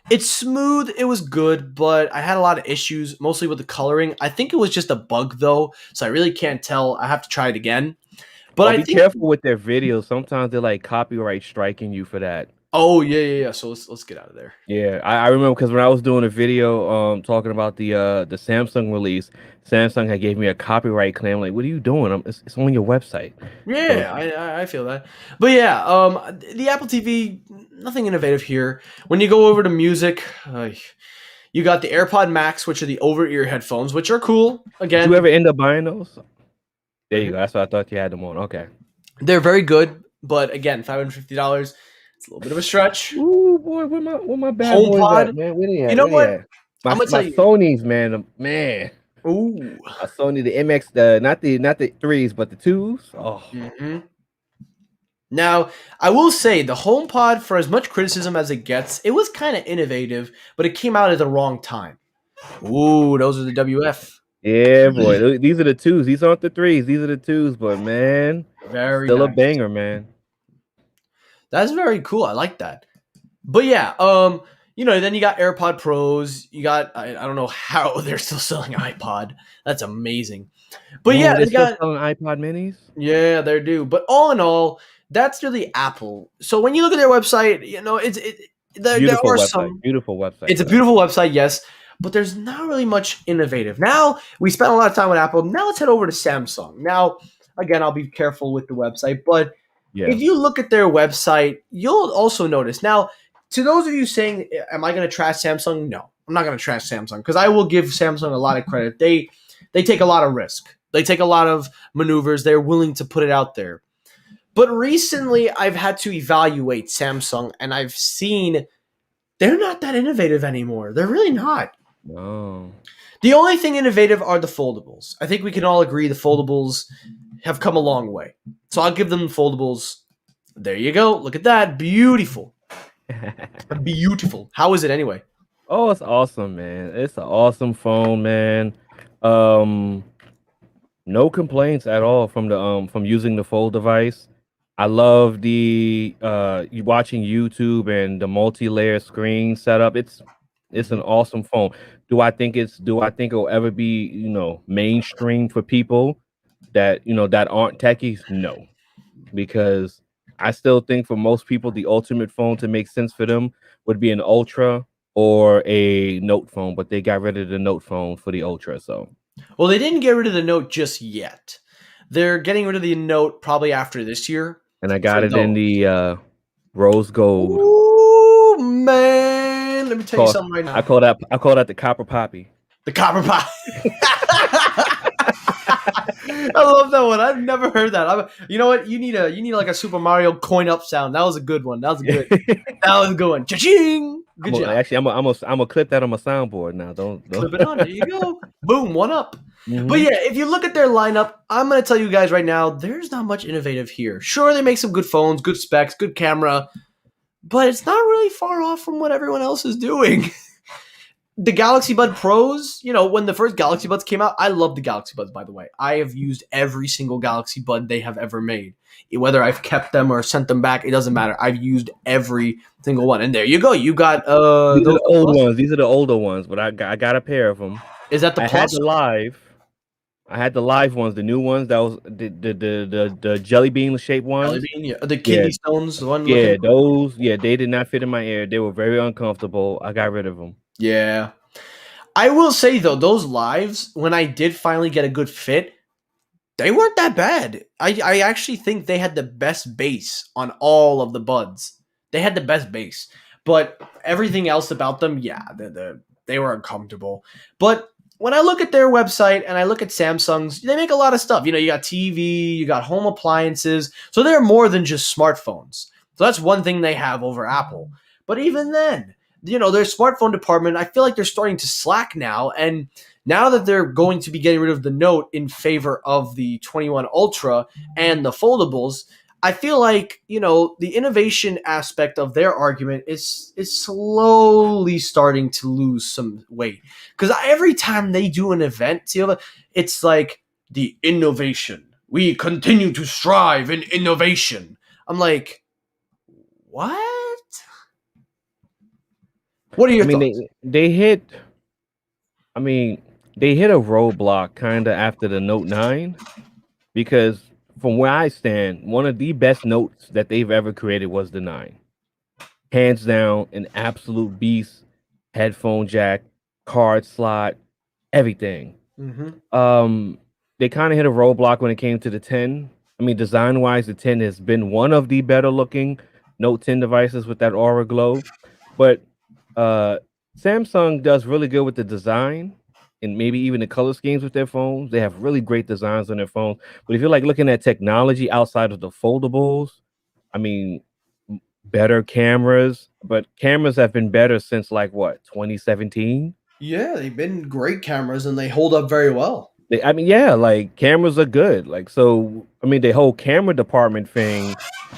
It's smooth. It was good, but I had a lot of issues, mostly with the coloring. I think it was just a bug though, so I really can't tell. I have to try it again. But Oh, I be think. careful with their videos. Sometimes they're like copyright striking you for that. Oh yeah, yeah, yeah. So let's get out of there. Yeah, I remember because when I was doing a video talking about the Samsung release, Samsung had gave me a copyright claim. Like, what are you doing? It's on your website. So Yeah, I feel that. But yeah, the Apple TV, nothing innovative here. When you go over to music, you got the AirPod Max, which are the over-ear headphones, which are cool. did you Again, ever end up buying those? There you mhm, go. That's what I thought you had them on. Okay. they're very good. But again, $550, it's a little bit of a stretch. Ooh boy, where my bad boys at, HomePod, man? Where they you at? know Where they what? at? I'm My gonna tell my you. Sony's man, man. Ooh. My Sony, the MX, the not the threes, but the twos. Oh, Hmm. Now, I will say the HomePod, for as much criticism as it gets, it was kind of innovative, but it came out at the wrong time. Ooh, those are the WF. yeah, boy. These are the twos. These aren't the threes. These are the twos. But man, Very still a nice. banger, man. That's very cool. I like that. But yeah, then you got AirPod Pros. You got I don't know how they're still selling iPod. That's amazing. But yeah, Oh, they're they still got selling iPod minis. yeah, they do. But all in all, that's really Apple. So when you look at their website, there Beautiful are website. some. Beautiful website It's a though. beautiful website, yes, but there's not really much innovative. Now we spent a lot of time with Apple. Now let's head over to Samsung. Now, again, I'll be careful with the website, but Yeah. if you look at their website, you'll also notice. Now, to those of you saying, "Am I going to trash Samsung?" No, I'm not going to trash Samsung because I will give Samsung a lot of credit. They take a lot of risk. They take a lot of maneuvers. They're willing to put it out there. But recently, I've had to evaluate Samsung, and I've seen they're not that innovative anymore. They're really not. Oh. The only thing innovative are the foldables. I think we can all agree the foldables have come a long way. So I'll give them the foldables. There you go. Look at that. Beautiful. Beautiful. How is it anyway? Oh, it's awesome, man. It's an awesome phone, man. Um, no complaints at all from using the Fold device. I love the you watching YouTube and the multi-layer screen setup. It's an Mhm. awesome phone. Do I think it'll ever be, mainstream for people that aren't techies? No, because I still think for most people the ultimate phone to make sense for them would be an Ultra or a Note phone, but they got rid of the Note phone for the Ultra, so Well, they didn't get rid of the Note just yet. They're getting rid of the Note probably after this year and I for got it in those. the rose gold. Ooh, man. Let me tell you Call something right I now. call that the copper poppy. The copper pot. I love that one. I've never heard that. You know what? You need like a Super Mario coin up sound. That was a good one. That was good. That was a good one. Cha-ching! Good job. I'm gonna clip that on my soundboard now. Don't. Clip it on. There you go. Boom. One up. But Hmm. yeah, if you look at their lineup, I'm gonna tell you guys right now, there's not much innovative here. Sure, they make some good phones, good specs, good camera, but it's not really far off from what everyone else is doing. The Galaxy Bud Pros, when the first Galaxy Buds came out, I love the Galaxy Buds, by the way. I have used every single Galaxy Bud they have ever made. Whether I've kept them or sent them back, it doesn't matter. I've used every single one. And there you go. You got These are those the old plus. ones. These are the older ones, but I got a pair of them. Is that the I had plus? the live. I had the live ones, the new ones. That was the jelly bean shaped Jelly ones. bean, yeah. The Yeah, kidney stones, the one looking. yeah, those. Yeah, they did not fit in my ear. They were very uncomfortable. I got rid of them. Yeah. I will say though, those lives, when I did finally get a good fit, they weren't that bad. I actually think they had the best bass on all of the buds. They had the best bass, but everything else about them, yeah, they were uncomfortable. But when I look at their website and I look at Samsung's, they make a lot of stuff. You got TV, you got home appliances. So they're more than just smartphones. So that's one thing they have over Apple. But even then, their smartphone department, I feel like they're starting to slack now. And now that they're going to be getting rid of the Note in favor of the 21 Ultra and the foldables, I feel like, the innovation aspect of their argument is slowly starting to lose some weight. Because every time they do an event, it's like the innovation. We continue to strive in innovation. I'm like, what? What are your thoughts? They hit. They hit a roadblock kind of after the Note 9 because from where I stand, one of the best notes that they've ever created was the 9. Hands down, an absolute beast. Headphone jack, card slot, everything. Mm-hmm. They kind of hit a roadblock when it came to the 10. Design-wise, the 10 has been one of the better-looking Note 10 devices with that Aura Glow. But Samsung does really good with the design and maybe even the color schemes with their phones. They have really great designs on their phones. But if you're looking at technology outside of the foldables, better cameras, but cameras have been better since 2017. Yeah, they've been great cameras and they hold up very well. Cameras are good. The whole camera department thing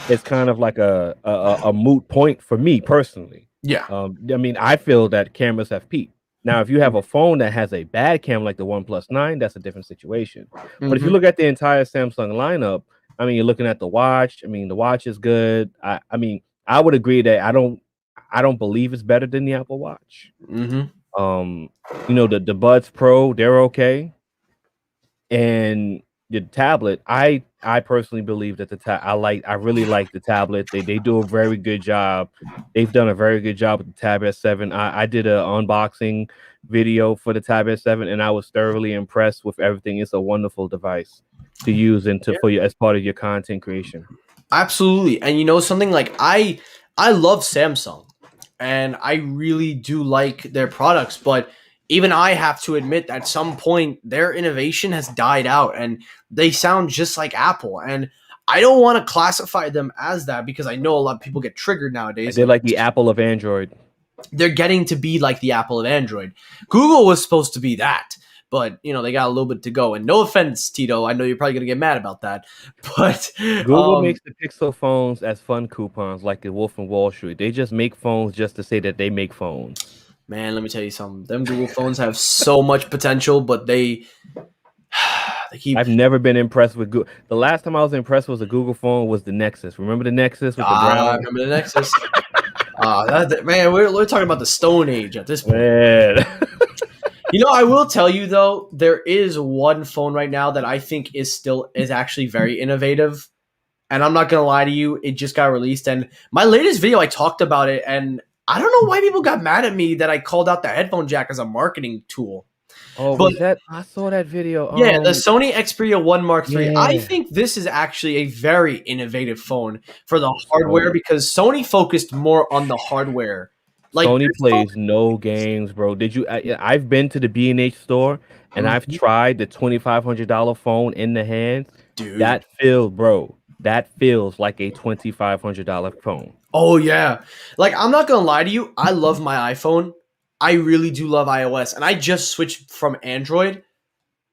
is kind of like a moot point for me personally. Yeah. I feel that cameras have peaked. Now, if you have a phone that has a bad camera like the OnePlus 9, that's a different situation. Mm-hmm. But if you look at the entire Samsung lineup, you're looking at the watch. The watch is good. I would agree that I don't believe it's better than the Apple Watch. Mm-hmm. The Buds Pro, they're okay. And the tablet, I personally believe that I really like the tablet. They do a very good job. They've done a very good job with the Tab S7. I did an unboxing video for the Tab S7 and I was thoroughly impressed with everything. It's a wonderful device to use for you as part of your content creation. Absolutely. And something like I love Samsung and I really do like their products, but even I have to admit at some point their innovation has died out and they sound just like Apple. And I don't want to classify them as that because I know a lot of people get triggered nowadays. They're like the Apple of Android. They're getting to be like the Apple of Android. Google was supposed to be that, but they got a little bit to go. And no offense, Tito, I know you're probably gonna get mad about that, but Google makes the Pixel phones as fun coupons, like the Wolf of Wall Street. They just make phones just to say that they make phones. Man, let me tell you something. Them Google phones have so much potential, but they keep. I've never been impressed with Google. The last time I was impressed with a Google phone was the Nexus. Remember the Nexus with the brown? I remember the Nexus. Man, we're talking about the Stone Age at this point. Man. I will tell you though, there is one phone right now that I think is actually very innovative. And I'm not gonna lie to you, it just got released. And my latest video, I talked about it, and I don't know why people got mad at me that I called out the headphone jack as a marketing tool. Oh, but I saw that video. Yeah, the Sony Xperia 1 Mark III. Yeah. I think this is actually a very innovative phone for the hardware because Sony focused more on the hardware. Sony plays no games, bro. I've been to the B&H store and I've tried the $2,500 phone in the hand. Dude. That feels like a $2,500 phone. Oh, yeah. I'm not going to lie to you. I love my iPhone. I really do love iOS. And I just switched from Android.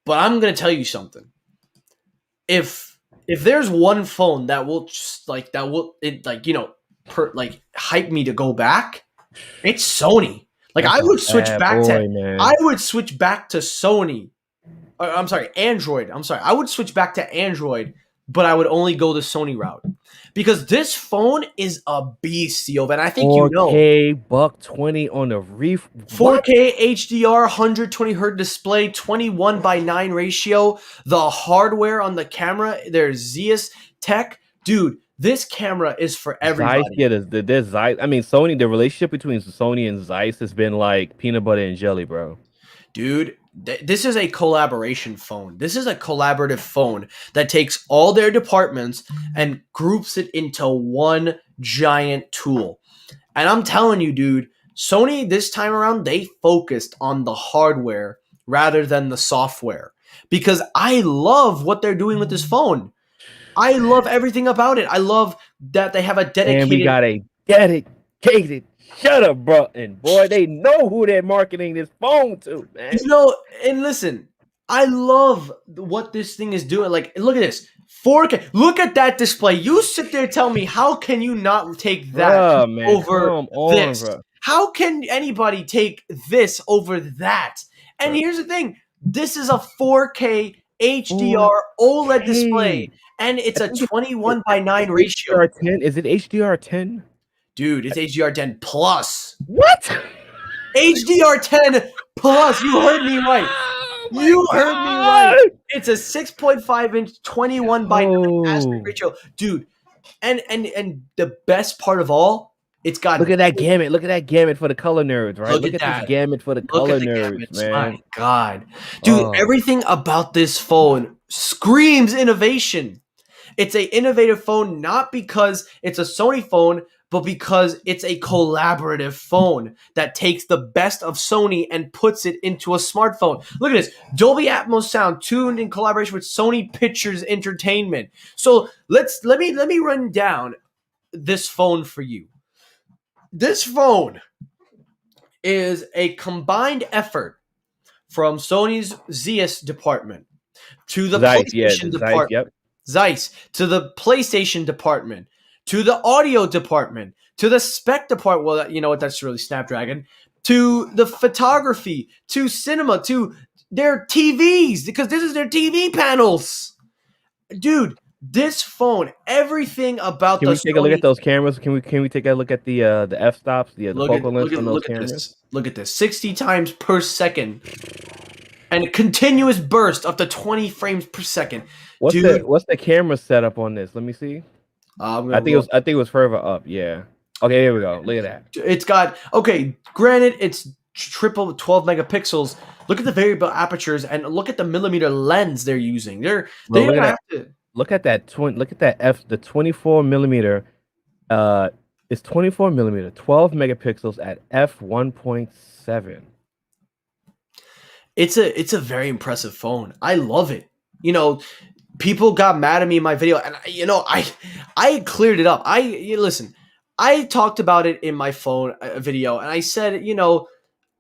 But I'm going to tell you something. If there's one phone that will hype me to go back, it's Sony. I would switch back to Sony. I'm sorry, Android. I would switch back to Android, but I would only go the Sony route because this phone is a beast, yo. And I think 4K, $120 on the reef. 4K HDR, 120 Hz display, 21:9 ratio. The hardware on the camera, there's Zeiss Tech, dude. This camera is for everybody. Sony. The relationship between Sony and Zeiss has been like peanut butter and jelly, bro. Dude, this is a collaboration phone. This is a collaborative phone that takes all their departments and groups it into one giant tool. And I'm telling you, dude, Sony this time around, they focused on the hardware rather than the software, because I love what they're doing with this phone. I love everything about it. I love that they have a And we dedicated. got a dedicated shut up button, boy. They know who they're marketing this phone to, man. And listen, I love what this thing is doing. Like, look at this 4K. Look at that display. You sit there, tell me, how can you not take that Bruh, man, over come on, this? bro. How can anybody take this over that? And here's the thing: this is a 4K HDR OLED display, and it's a 21 by 9 ratio. HDR10? Is it HDR10? Dude, it's HDR10 plus. What? HDR10 plus. You heard me right. You heard me right. It's a 6.5 inch 21 by 9 aspect ratio. Dude, and the best part of all, it's got. Look at that gamut. Look at that gamut for the color nerds, right? Look at this gamut for the color nerds, gamuts. man. My God. Dude, everything about this phone screams innovation. It's an innovative phone, not because it's a Sony phone, but because it's a collaborative phone that takes the best of Sony and puts it into a smartphone. Look at this. Dolby Atmos sound tuned in collaboration with Sony Pictures Entertainment. So let me run down this phone for you. This phone is a combined effort from Sony's Zeiss department to the PlayStation department. Yep. Zeiss to the PlayStation department, to the audio department, to the spec department. Well, you know what? That's really Snapdragon. To the photography, to cinema, to their TVs, because this is their TV panels. Dude, this phone, everything about. Can we take a look at those cameras? Can we take a look at the f-stops, the focal length on those cameras? Look at this. 60 times per second. And a continuous burst up to 20 frames per second. What's the camera setup on this? Let me see. I think it was further up. Yeah. Okay, here we go. Look at that. It's got, okay, granted, it's triple 12 megapixels. Look at the variable apertures and look at the millimeter lens they're using. Look at that 24 millimeter. It's 24 millimeter, 12 megapixels at f1.7. It's a very impressive phone. I love it. People got mad at me in my video, and I cleared it up. Listen, I talked about it in my phone video, and I said,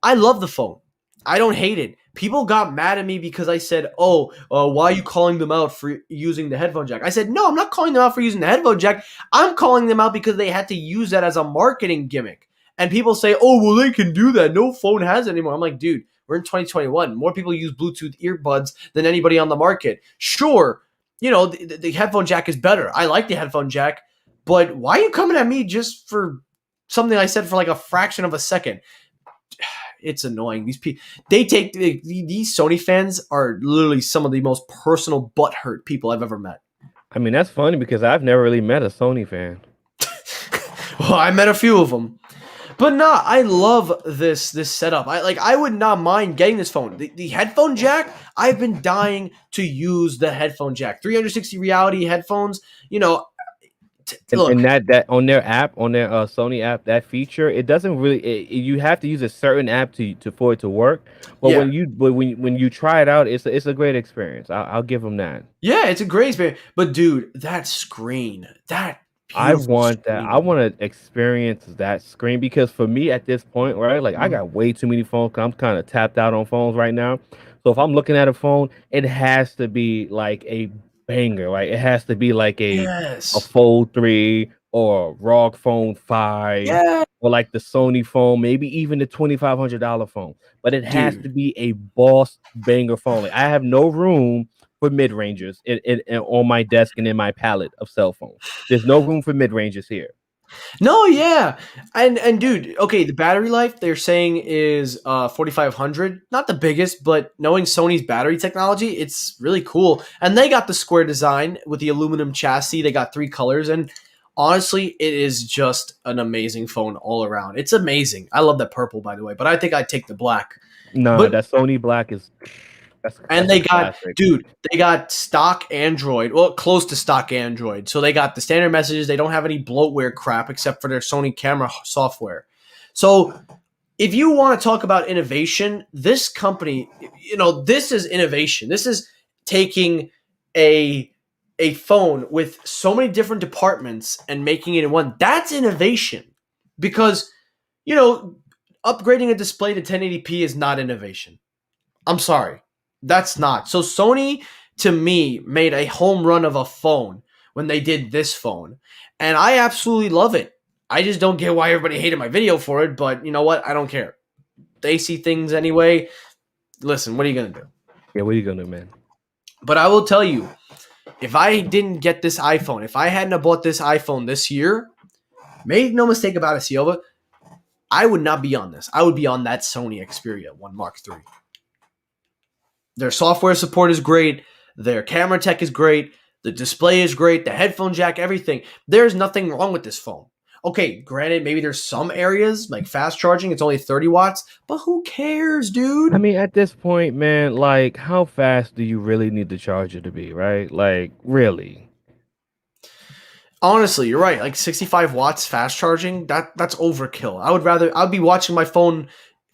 I love the phone. I don't hate it. People got mad at me because I said, why are you calling them out for using the headphone jack? I said, no, I'm not calling them out for using the headphone jack. I'm calling them out because they had to use that as a marketing gimmick. And people say, oh, well, they can do that. No phone has it anymore. I'm like, dude, we're in 2021. More people use Bluetooth earbuds than anybody on the market. Sure, the headphone jack is better. I like the headphone jack. But why are you coming at me just for something I said for like a fraction of a second? It's annoying. These people, these Sony fans are literally some of the most personal butthurt people I've ever met. I mean, that's funny because I've never really met a Sony fan. Well, I met a few of them. But nah, I love this setup. I would not mind getting this phone. The headphone jack, I've been dying to use the headphone jack. 360 reality headphones, And that on their app, on their Sony app, that feature, it doesn't really. You have to use a certain app for it to work. But when you try it out, it's a great experience. I'll give them that. Yeah, it's a great experience. But dude, that screen, I want that. I want to experience that screen because for me at this point, right, like I got way too many phones. I'm kind of tapped out on phones right now. So if I'm looking at a phone, it has to be like a banger. Like it has to be like a Fold 3 or ROG Phone 5 or like the Sony phone, maybe even the $2,500 phone. But it has to be a boss banger phone. Like I have no room for mid-rangers on my desk and in my palette of cell phones. There's no room for mid-rangers here. No, yeah. And dude, okay, the battery life they're saying is 4,500. Not the biggest, but knowing Sony's battery technology, it's really cool. And they got the square design with the aluminum chassis. They got 3 colors, and honestly, it is just an amazing phone all around. It's amazing. I love that purple, by the way, but I think I'd take the black. No, that Sony black is... They got stock Android, well, close to stock Android. So they got the standard messages. They don't have any bloatware crap except for their Sony camera software. So, if you want to talk about innovation, this company, this is innovation. This is taking a phone with so many different departments and making it in one. That's innovation. Because, you know, upgrading a display to 1080p is not innovation. I'm sorry. That's not. So Sony to me made a home run of a phone when they did this phone. And I absolutely love it. I just don't get why everybody hated my video for it, but you know what? I don't care. They see things anyway. Listen, what are you going to do? Yeah, what are you gonna do, man? But I will tell you, if I didn't get this iPhone, if I hadn't have bought this iPhone this year, make no mistake about it, Silva, I would not be on this. I would be on that Sony Xperia 1 Mark III. Their software support is great. Their camera tech is great. The display is great. The headphone jack, everything. There's nothing wrong with this phone. Okay, granted, maybe there's some areas like fast charging. It's only 30 watts, but who cares, dude? I mean, at this point, man, like, how fast do you really need the charger to be, right? Like, really? Honestly, you're right. Like 65 watts fast charging, that's overkill. I'd be watching my phone,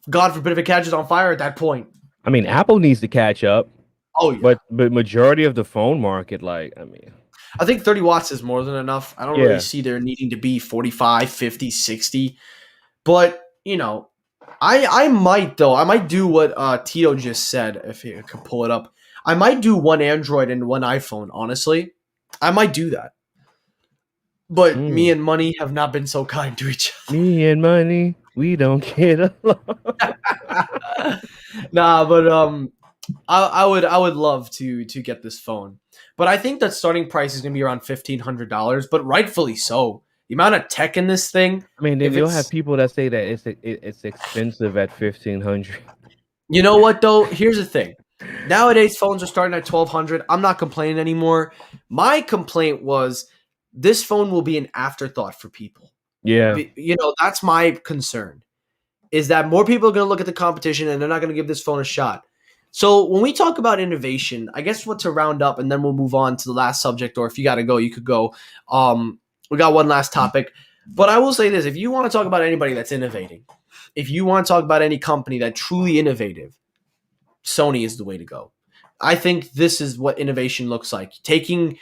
God forbid if it catches on fire at that point. I mean, Apple needs to catch up, Oh yeah. but majority of the phone market, like, I mean, I think 30 watts is more than enough. I don't yeah. really see there needing to be 45, 50, 60. But, I might though. I might do what Tito just said if he could pull it up. I might do one Android and one iPhone, honestly. I might do that. But me and money have not been so kind to each other. Me and money, we don't get along. Nah, but I would love to get this phone. But I think that starting price is gonna be around $1,500, but rightfully so. The amount of tech in this thing. I mean, you'll have people that say that it's expensive at 1,500. You know what though? Here's the thing. Nowadays, phones are starting at 1,200. I'm not complaining anymore. My complaint was this phone will be an afterthought for people. Yeah. That's my concern. Is that more people are going to look at the competition and they're not going to give this phone a shot. So when we talk about innovation, I guess what to round up, and then we'll move on to the last subject. Or if you got to go, you could go. We got one last topic, but I will say this: if you want to talk about anybody that's innovating, if you want to talk about any company that's truly innovative, Sony is the way to go. I think this is what innovation looks like: taking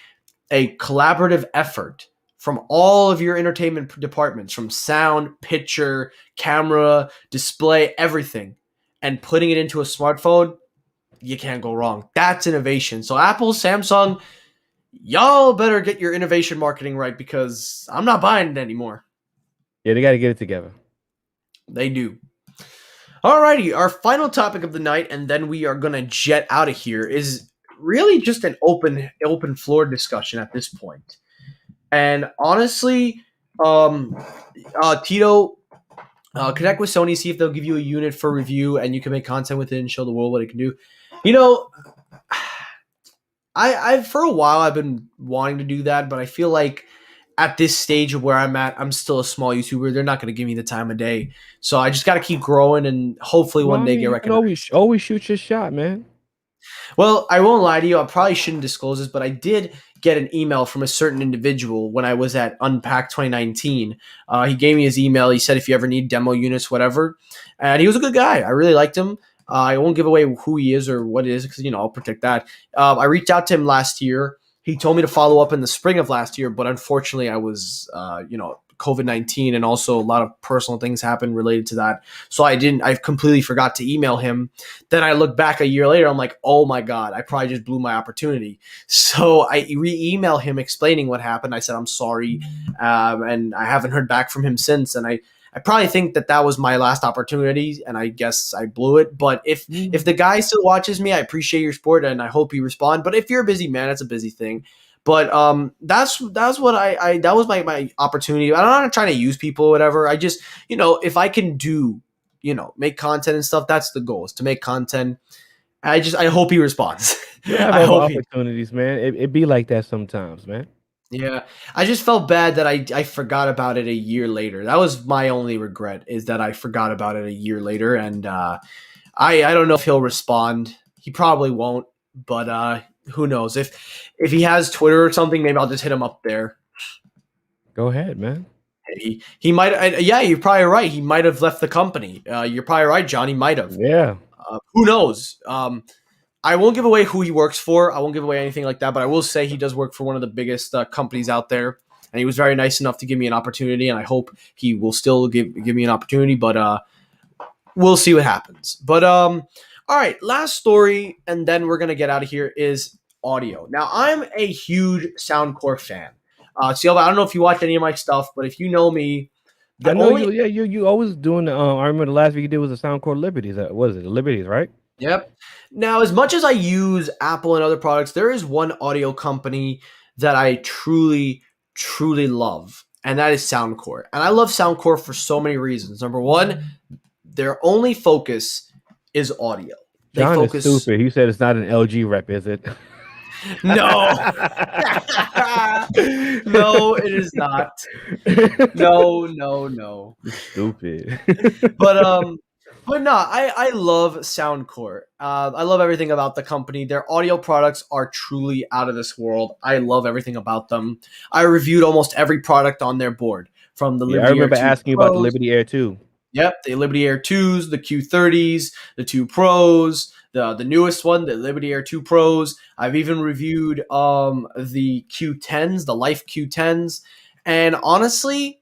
a collaborative effort from all of your entertainment departments, from sound, picture, camera, display, everything, and putting it into a smartphone. You can't go wrong. That's innovation. So Apple, Samsung, y'all better get your innovation marketing right, because I'm not buying it anymore. Yeah, they got to get it together. They do. Alrighty, our final topic of the night, and then we are going to jet out of here, is really just an open floor discussion at this point. And honestly, Tito, connect with Sony, see if they'll give you a unit for review, and you can make content with it and show the world what it can do. I've for a while I've been wanting to do that, but I feel like at this stage of where I'm at, I'm still a small YouTuber. They're not going to give me the time of day, so I just got to keep growing and hopefully one day get recognized. Always shoot your shot, man. Well, I won't lie to you. I probably shouldn't disclose this, but I did get an email from a certain individual when I was at Unpack 2019. He gave me his email. He said, if you ever need demo units, whatever. And he was a good guy. I really liked him. I won't give away who he is or what it is because, I'll protect that. I reached out to him last year. He told me to follow up in the spring of last year, but unfortunately I was, COVID-19 and also a lot of personal things happened related to that. So I completely forgot to email him. Then I look back a year later, I'm like, oh my God, I probably just blew my opportunity. So I re-email him explaining what happened. I said, I'm sorry. And I haven't heard back from him since. And I probably think that was my last opportunity, and I guess I blew it. But if the guy still watches me, I appreciate your support, and I hope you respond. But if you're a busy man, it's a busy thing. But that's what that was my opportunity. I'm not trying to use people or whatever. I just, if I can do, make content and stuff, that's the goal, is to make content. I hope he responds. Yeah, I hope opportunities, man. It be like that sometimes, man. Yeah, I just felt bad that I forgot about it a year later. That was my only regret, is that I forgot about it a year later, and I don't know if he'll respond. He probably won't, but who knows? If he has Twitter or something, maybe I'll just hit him up there. Go ahead, man. He might. Yeah, you're probably right. He might have left the company. You're probably right, John. He might have. Yeah. Who knows? I won't give away who he works for. I won't give away anything like that. But I will say he does work for one of the biggest companies out there, and he was very nice enough to give me an opportunity. And I hope he will still give me an opportunity. But we'll see what happens. But all right, last story, and then we're gonna get out of here. Is audio. Now I'm a huge Soundcore fan. Silva, I don't know if you watch any of my stuff, but if you know me, I the know only you. Yeah, you always doing. I remember the last week you did was the Soundcore Liberties. What is it? The Liberties, right? Yep. Now, as much as I use Apple and other products, there is one audio company that I truly, truly love, and that is Soundcore. And I love Soundcore for so many reasons. Number one, their only focus is audio. They John is focus. stupid. He said it's not an LG rep, is it? No. No, it is not. No, no, no. Stupid. But but no, I love Soundcore. I love everything about the company. Their audio products are truly out of this world. I love everything about them. I reviewed almost every product on their board, from the Yeah, I Liberty Air remember 2 asking you about the Pros. Liberty Air 2. Yep, the Liberty Air 2s, the Q30s, the 2 Pros, the newest one, the Liberty Air 2 Pros. I've even reviewed the Q10s, the Life Q10s, and honestly,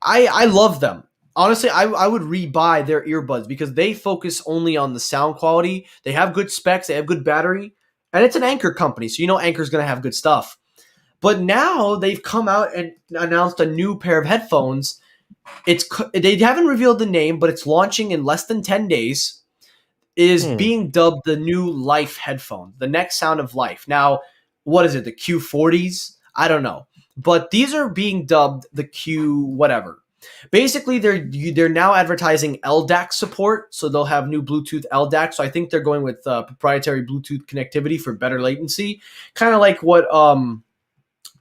I love them. Honestly, I would rebuy their earbuds because they focus only on the sound quality. They have good specs, they have good battery, and it's an Anchor company, so you know Anchor's going to have good stuff. But now they've come out and announced a new pair of headphones. They haven't revealed the name, but it's launching in less than 10 days. It is being dubbed the new Life headphone, the next sound of life. Now, what is it? The Q40s? I don't know. But these are being dubbed the Q whatever. Basically, they're now advertising LDAC support, so they'll have new Bluetooth LDAC. So I think they're going with proprietary Bluetooth connectivity for better latency, kind of like what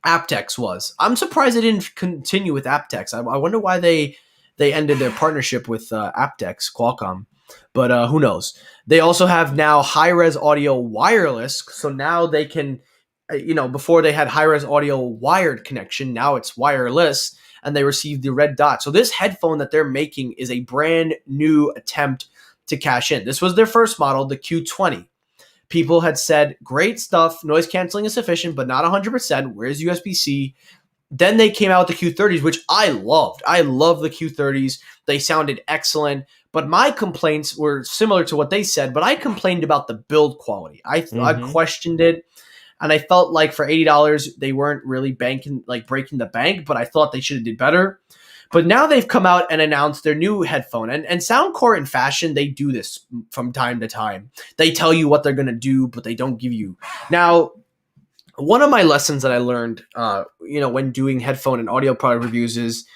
aptX was. I'm surprised they didn't continue with aptX. I wonder why they ended their partnership with aptX, Qualcomm. But who knows? They also have now high-res audio wireless, so now they can, before they had high-res audio wired connection, now it's wireless, and they received the red dot. So this headphone that they're making is a brand new attempt to cash in. This was their first model, the Q20. People had said, great stuff, noise canceling is sufficient, but not 100%. Where's USB-C? Then they came out with the Q30s, which I loved. I love the Q30s. They sounded excellent. But my complaints were similar to what they said, but I complained about the build quality. I questioned it, and I felt like for $80, they weren't really breaking the bank, but I thought they should have did better. But now they've come out and announced their new headphone. And Soundcore in fashion, they do this from time to time. They tell you what they're going to do, but they don't give you. Now, one of my lessons that I learned, when doing headphone and audio product reviews is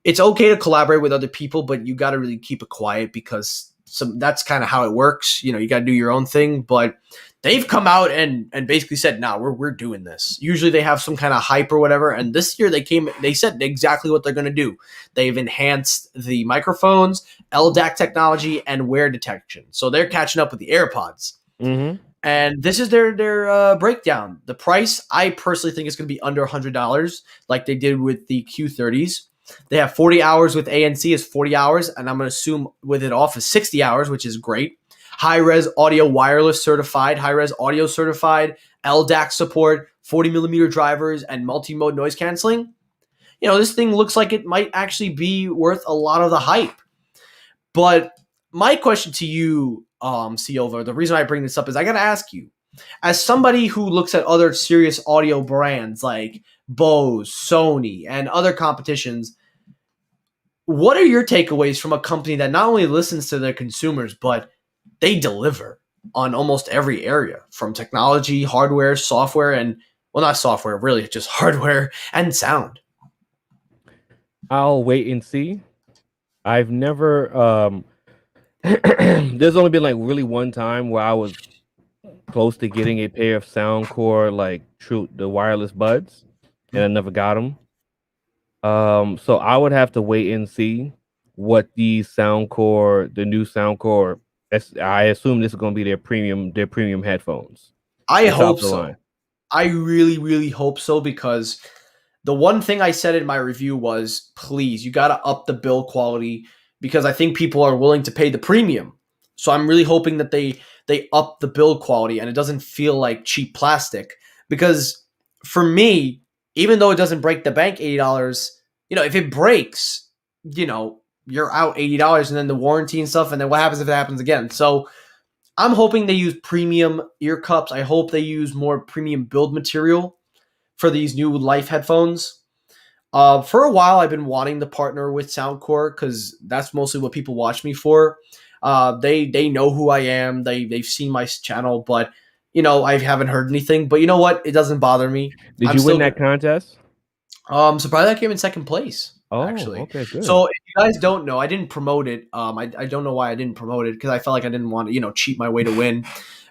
it's okay to collaborate with other people, but you got to really keep it quiet because that's kind of how it works. You got to do your own thing. But they've come out and basically said, "Nah, we're doing this." Usually they have some kind of hype or whatever, and this year they said exactly what they're going to do. They've enhanced the microphones, LDAC technology, and wear detection. So they're catching up with the AirPods. Mm-hmm. And this is their breakdown. The price, I personally think, is going to be under $100, like they did with the Q30s. They have 40 hours with ANC is 40 hours, and I'm going to assume with it off is 60 hours, which is great. High-res audio wireless certified, high-res audio certified, LDAC support, 40mm drivers, and multi-mode noise canceling. This thing looks like it might actually be worth a lot of the hype. But my question to you, Silva, the reason I bring this up is I got to ask you, as somebody who looks at other serious audio brands like Bose, Sony, and other competitions, what are your takeaways from a company that not only listens to their consumers, but they deliver on almost every area, from technology, hardware, software, and, well, not software, really, just hardware and sound? I'll wait and see. I've never there's only been like really one time where I was close to getting a pair of Soundcore the wireless buds, and I never got them. So I would have to wait and see what the new Soundcore. I assume this is going to be their premium headphones. I hope so. I really, really hope so, because The one thing I said in my review was, please, you got to up the build quality because I think people are willing to pay the premium. So I'm really hoping that they up the build quality and it doesn't feel like cheap plastic. Because for me, even though it doesn't break the bank $80, if it breaks, you're out $80 and then the warranty and stuff, and then what happens if it happens again? So I'm hoping they use premium ear cups. I hope they use more premium build material for these new Life headphones. For a while, I've been wanting to partner with Soundcore because that's mostly what people watch me for. They know who I am. They've seen my channel, but I haven't heard anything. But you know what? It doesn't bother me. Did I'm you win still that contest? surprised I came in second place. Oh, Actually, okay, good. so if you guys don't know, I didn't promote it. I don't know why I didn't promote it because I felt like I didn't want to cheat my way to win.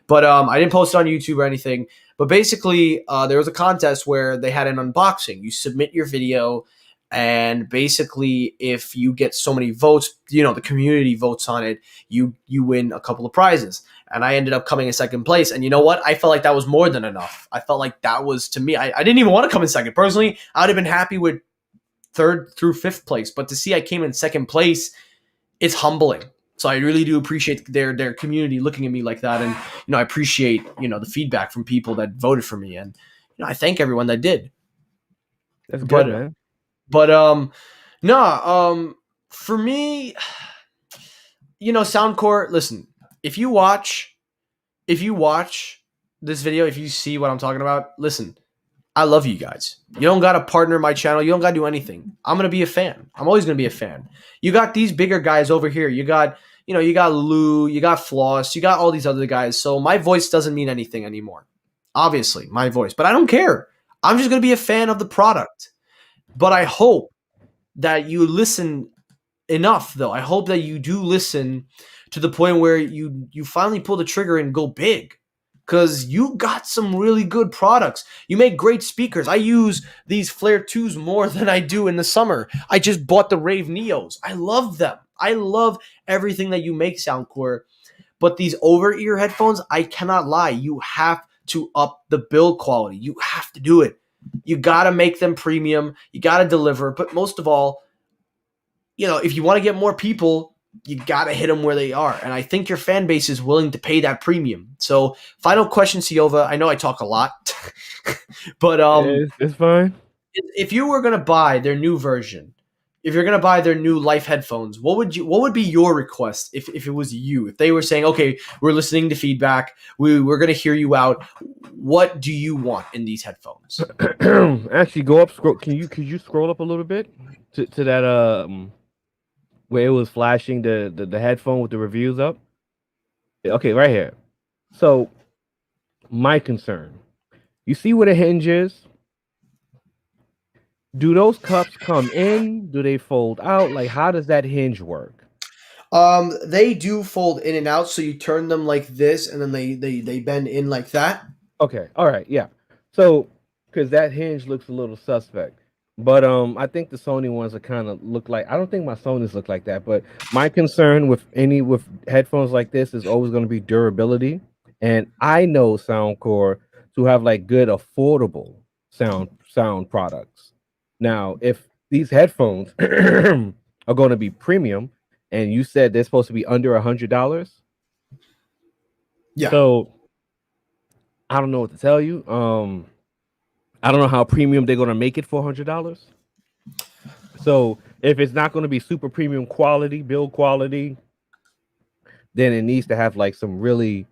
But I didn't post it on YouTube or anything. But basically, there was a contest where they had an unboxing. You submit your video, and basically, if you get so many votes, the community votes on it, you win a couple of prizes. And I ended up coming in second place. And you know what? I felt like that was more than enough. I felt like that was, to me, I didn't even want to come in second. Personally, I would have been happy with third through fifth place. But to see I came in second place, it's humbling. So I really do appreciate their community looking at me like that, and I appreciate the feedback from people that voted for me, and I thank everyone that did. That's good, But man. but no, for me, Soundcore. Listen, if you watch this video, if you see what I'm talking about, listen. I love you guys. You don't got to partner my channel. You don't got to do anything. I'm going to be a fan. I'm always going to be a fan. You got these bigger guys over here. You got, you got Lou, you got Floss, you got all these other guys. So my voice doesn't mean anything anymore. Obviously, my voice. But I don't care. I'm just going to be a fan of the product. But I hope that you listen enough, though. I hope that you do listen to the point where you finally pull the trigger and go big. Because you got some really good products. You make great speakers. I use these Flare 2s more than I do in the summer. I just bought the Rave Neos. I love them. I love everything that you make, Soundcore. But these over-ear headphones, I cannot lie. You have to up the build quality. You have to do it. You got to make them premium. You got to deliver. But most of all, if you want to get more people, you got to hit them where they are. And I think your fan base is willing to pay that premium. So final question, Silva. I know I talk a lot, but It's fine. if you were going to buy their new version, if you're going to buy their new Life headphones, what would be your request if it was you? If they were saying, okay, we're listening to feedback, we're going to hear you out. What do you want in these headphones? Actually, go up. Scroll. Could you scroll up a little bit to that where it was flashing the headphone with the reviews up? Okay, right here. So my concern. You see where the hinge is? Do those cups come in? Do they fold out? Like, how does that hinge work? They do fold in and out, so you turn them like this, and then they bend in like that. Okay, all right, yeah. So, because that hinge looks a little suspect, but I think the Sony ones are kind of look like. I don't think my Sonys look like that, but my concern with headphones like this is always going to be durability, and I know Soundcore to have like good affordable sound products. Now, if these headphones are going to be premium, and you said they're supposed to be under $100, Yeah. so I don't know what to tell you. I don't know how premium they're gonna make it for $100. So if it's not gonna be super premium quality, build quality, then it needs to have like some really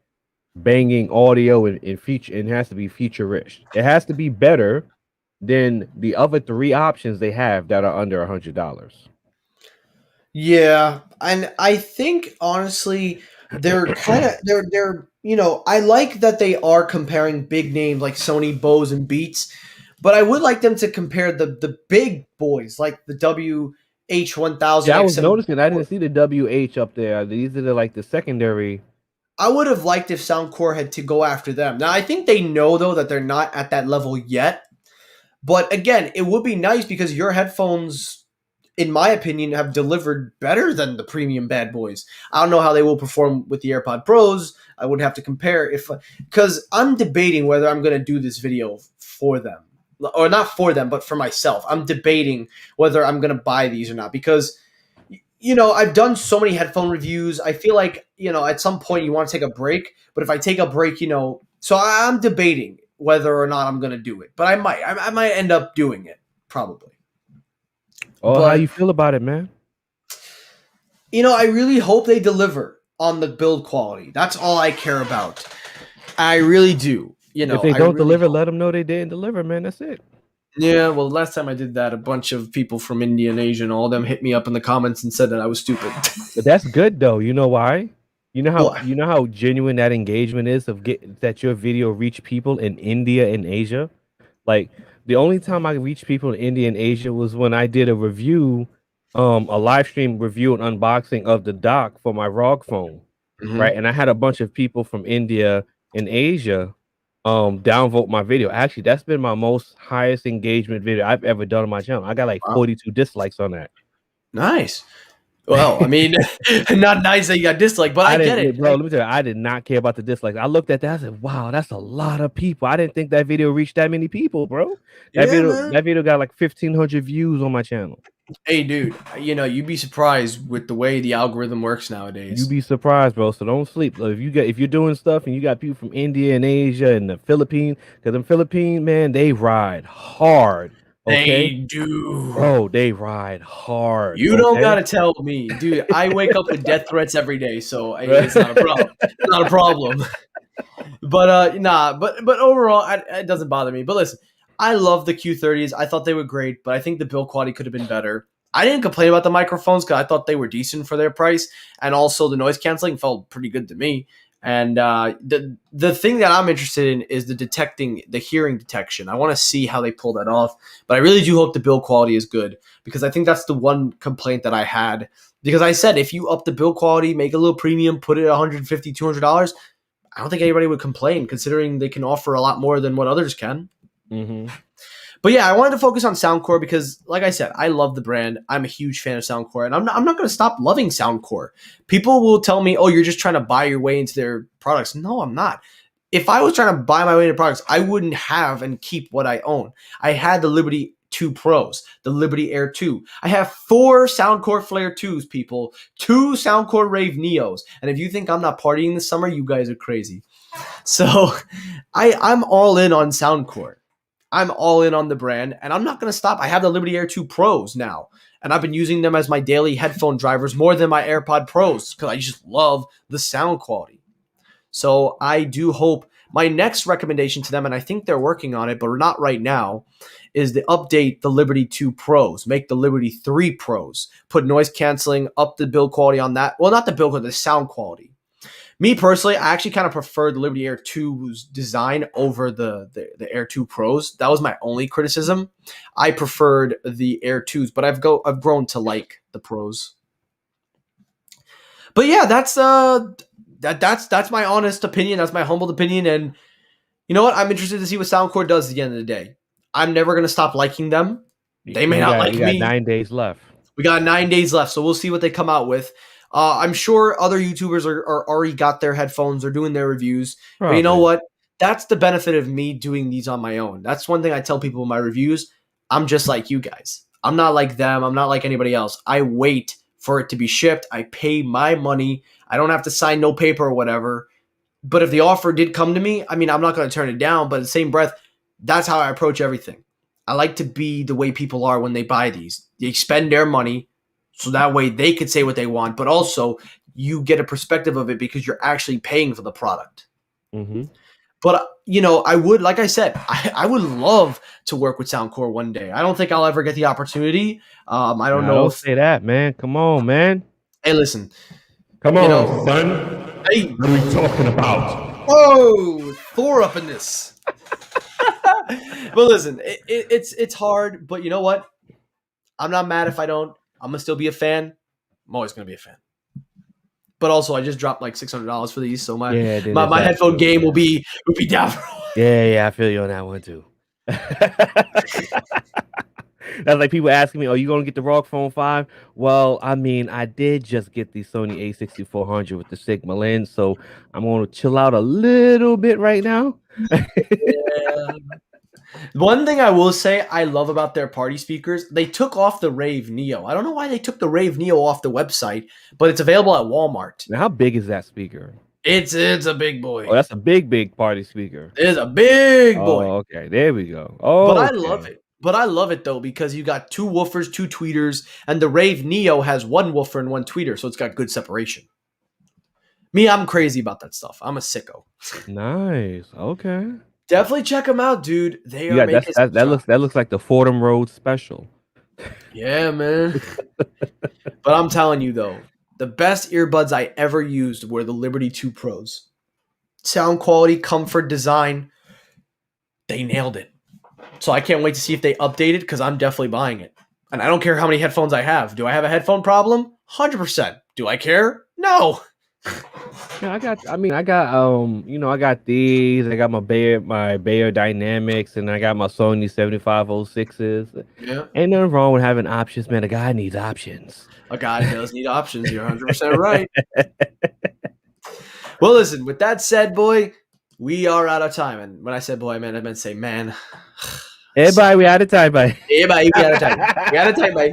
banging audio and feature. It has to be feature rich. It has to be better than the other three options they have that are under $100. Yeah, and I think honestly, they're kind of they're I like that they are comparing big names like Sony, Bose, and Beats, but I would like them to compare the big boys like the WH-1000 Yeah, I was XM. noticing. I didn't see the WH up there. These are like the secondary. I would have liked if Soundcore had to go after them. Now I think they know though that they're not at that level yet. But again, it would be nice because your headphones, in my opinion, have delivered better than the premium bad boys. I don't know how they will perform with the AirPod Pros. I would have to compare because I'm debating whether I'm going to do this video for them. or not for them, but for myself. I'm debating whether I'm going to buy these or not because I've done so many headphone reviews. I feel like, at some point you want to take a break, but if I take a break, so I'm debating whether or not I'm going to do it. But I might end up doing it probably. Oh, how But you feel about it, man? I really hope they deliver on the build quality. That's all I care about. I really do. If they I don't really deliver, hope. let them know they didn't deliver, man. That's it. Yeah, well, last time I did that, a bunch of people from India and Asia and all of them hit me up in the comments and said that I was stupid. But that's good though. You know why? Why? You know how genuine that engagement is of that your video reach people in India and Asia. Like the only time I reached people in India and Asia was when I did a review, a live stream review and unboxing of the dock for my ROG phone, right? Mm-hmm. And I had a bunch of people from India and Asia downvote my video. Actually, that's been my most highest engagement video I've ever done on my channel. I got like Wow. 42 dislikes on that. Nice. Well, I mean, not nice that you got disliked, but I get it. Bro. Let me tell you, I did not care about the dislikes. I looked at that. I said, "Wow, that's a lot of people." I didn't think that video reached that many people, bro. Yeah, man. That video got like 1,500 views on my channel. Hey, dude, you'd be surprised with the way the algorithm works nowadays. You'd be surprised, bro. So don't sleep. If you're doing stuff and you got people from India and Asia and the Philippines, because the Philippines, man, they ride hard. Okay, They do. bro, they ride hard. You don't Okay, gotta tell me, dude. I wake up with death threats every day, so it's not a problem. It's not a problem. But but overall, it doesn't bother me. But listen, I love the Q30s. I thought they were great, but I think the build quality could have been better. I didn't complain about the microphones because I thought they were decent for their price, and also the noise canceling felt pretty good to me. And the thing that I'm interested in is the hearing detection. I want to see how they pull that off, but I really do hope the build quality is good because I think that's the one complaint that I had. Because I said if you up the build quality, make it a little premium, put it at $150, $200, I don't think anybody would complain considering they can offer a lot more than what others can. mm-hmm. But yeah, I wanted to focus on Soundcore because, like I said, I love the brand. I'm a huge fan of Soundcore, and I'm not going to stop loving Soundcore. People will tell me, oh, you're just trying to buy your way into their products. No, I'm not. If I was trying to buy my way into products, I wouldn't have and keep what I own. I had the Liberty 2 Pros, the Liberty Air 2. I have 4 Soundcore Flare 2s, people, 2 Soundcore Rave Neos. And if you think I'm not partying this summer, you guys are crazy. So I'm all in on Soundcore. I'm all in on the brand, and I'm not going to stop. I have the Liberty Air 2 Pros now, and I've been using them as my daily headphone drivers more than my AirPod Pros because I just love the sound quality. So I do hope my next recommendation to them, and I think they're working on it, but not right now, is to update the Liberty 2 Pros, make the Liberty 3 Pros, put noise canceling, up the build quality on that. Well, not the build quality, the sound quality. Me personally, I actually kind of prefer the Liberty Air 2's design over the Air 2 Pros. That was my only criticism. I preferred the Air 2's, but I've grown to like the Pros. But yeah, that's my honest opinion. That's my humbled opinion, and you know what? I'm interested to see what Soundcore does at the end of the day. I'm never gonna stop liking them. They may not like you got me. 9 days left. We got 9 days left, so we'll see what they come out with. I'm sure other YouTubers are already got their headphones. They're doing their reviews. Probably. But you know what? That's the benefit of me doing these on my own. That's one thing I tell people in my reviews. I'm just like you guys. I'm not like them. I'm not like anybody else. I wait for it to be shipped. I pay my money. I don't have to sign no paper or whatever. But if the offer did come to me, I mean, I'm not going to turn it down. But in the same breath, that's how I approach everything. I like to be the way people are when they buy these. They spend their money so that way they could say what they want, but also you get a perspective of it because you're actually paying for the product. Mm-hmm. But, I would, like I said, I would love to work with Soundcore one day. I don't think I'll ever get the opportunity. I don't know. Don't say that, man. Come on, man. Hey, listen. Come on, son. Hey. What are we talking about? Oh, Thor up in this. But listen, it's hard, but you know what? I'm not mad if I don't. I'm going to still be a fan. I'm always going to be a fan. But also, I just dropped like $600 for these, so my headphone game will be down. Yeah, I feel you on that one too. That's like people asking me, "Are you gonna get the ROG Phone 5?" Well, I mean, I did just get the Sony A6400 with the Sigma lens, so I'm gonna chill out a little bit right now. Yeah. One thing I will say I love about their party speakers, they took off the Rave Neo. I don't know why they took the Rave Neo off the website, but it's available at Walmart. Now, how big is that speaker? It's a big Oh, boy. that's a big party speaker. It is a big boy. Oh, okay. There we go. But Oh, I love okay. it. But I love it though because you got two woofers, two tweeters, and the Rave Neo has one woofer and one tweeter, so it's got good separation. Me, I'm crazy about that stuff. I'm a sicko. Nice. Okay. Definitely check them out, dude. They You are got making some that looks like the Fordham Road special. Yeah, man. But I'm telling you though, the best earbuds I ever used were the Liberty 2 Pros. Sound quality, comfort, design, they nailed it. So I can't wait to see if they update it because I'm definitely buying it. And I don't care how many headphones I have. Do I have a headphone problem? 100%. Do I care? No. Yeah, I got these. I got my Bayer Dynamics, and I got my Sony 7506s. Yeah. Ain't nothing wrong with having options, man. A guy needs options. A guy does need options. You're 100% right. Well, listen, with that said, boy, we are out of time. And when I said boy, man, I meant to say man. Hey, bye. We out of time, bye. Yeah, bye. We out of time. We out of time, bye.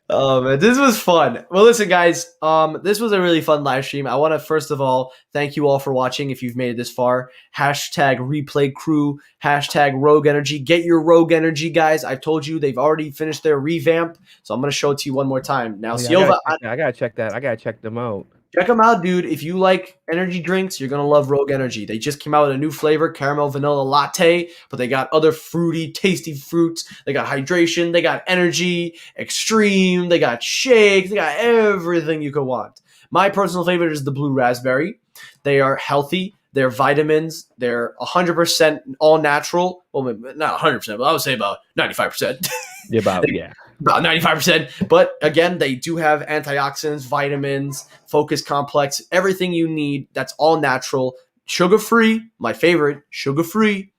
Oh man, this was fun. Well, listen, guys, this was a really fun live stream. I want to first of all thank you all for watching. If you've made it this far, hashtag replay crew, hashtag Rogue Energy. Get your Rogue Energy, guys. I've told you they've already finished their revamp, so I'm gonna show it to you one more time. Now, Oh, yeah, Silva, I gotta check that. I gotta check them out. check them out, dude. If you like energy drinks, you're going to love Rogue Energy. They just came out with a new flavor, caramel vanilla latte, but they got other fruity, tasty fruits. They got hydration, they got energy, extreme, they got shakes, they got everything you could want. My personal favorite is the blue raspberry. They are healthy. They're vitamins. They're 100% all natural. Well, not 100%, but I would say about 95%. Yeah, About 95%. But again, they do have antioxidants, vitamins, focus complex, everything you need. That's all natural. Sugar free, my favorite, sugar free.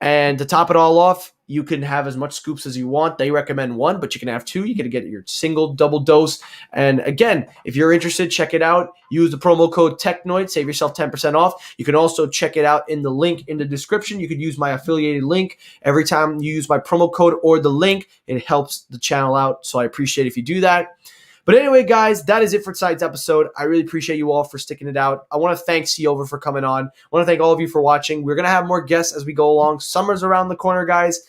And to top it all off, you can have as much scoops as you want. They recommend one, but you can have two. You can get your single, double dose. And again, if you're interested, check it out. Use the promo code Technoid. Save yourself 10% off. You can also check it out in the link in the description. You could use my affiliated link. Every time you use my promo code or the link, it helps the channel out. So I appreciate if you do that. But anyway, guys, that is it for tonight's episode. I really appreciate you all for sticking it out. I want to thank Seover for coming on. I want to thank all of you for watching. We're going to have more guests as we go along. Summer's around the corner, guys.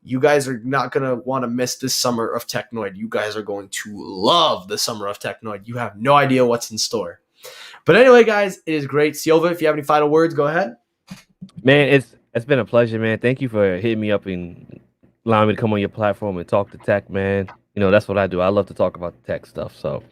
You guys are not going to want to miss this summer of Technoid. You guys are going to love the summer of Technoid. You have no idea what's in store. But anyway, guys, it is great. Seover, if you have any final words, go ahead. Man, it's been a pleasure, man. Thank you for hitting me up and allowing me to come on your platform and talk to tech, man. You know, that's what I do. I love to talk about the tech stuff. So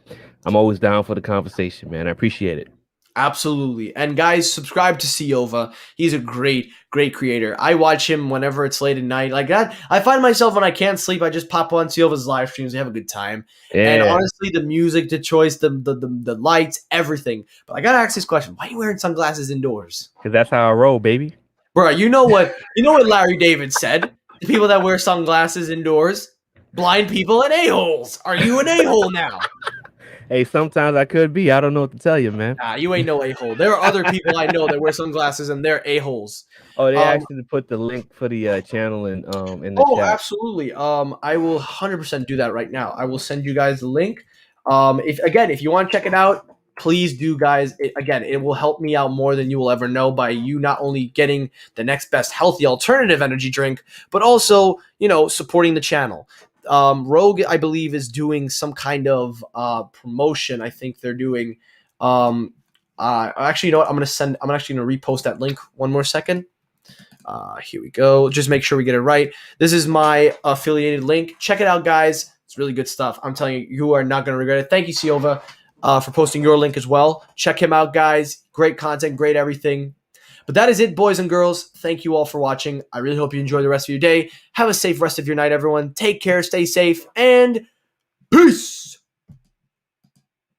I'm always down for the conversation, man. I appreciate it. Absolutely. And guys, subscribe to Seova. He's a great creator. I watch him whenever it's late at night. Like that, I find myself when I can't sleep, I just pop on Seova's live streams. They have a good time. Yeah. And honestly, the music, the choice, the lights, everything. But I gotta ask this question: why are you wearing sunglasses indoors? Because that's how I roll, baby. Bro, you know what Larry David said? The people that wear sunglasses indoors, blind people and a-holes. Are you an a-hole now? Hey, sometimes I could be. I don't know what to tell you, man. Nah, you ain't no a-hole. There are other people I know that wear sunglasses and they're a-holes. Oh, they actually put the link for the channel in the chat. Absolutely. I will 100% do that right now. I will send you guys the link. If you want to check it out, please do, guys. It will help me out more than you will ever know by you not only getting the next best healthy alternative energy drink, but also, supporting the channel. Rogue, I believe, is doing some kind of promotion. I think they're doing. Actually, you know what? I'm actually gonna repost that link one more second. Here we go. Just make sure we get it right. This is my affiliated link. Check it out, guys. It's really good stuff. I'm telling you, you are not gonna regret it. Thank you, Seova, for posting your link as well. Check him out, guys. Great content, great everything. But that is it, boys and girls. Thank you all for watching. I really hope you enjoy the rest of your day. Have a safe rest of your night, everyone. Take care, stay safe, and peace!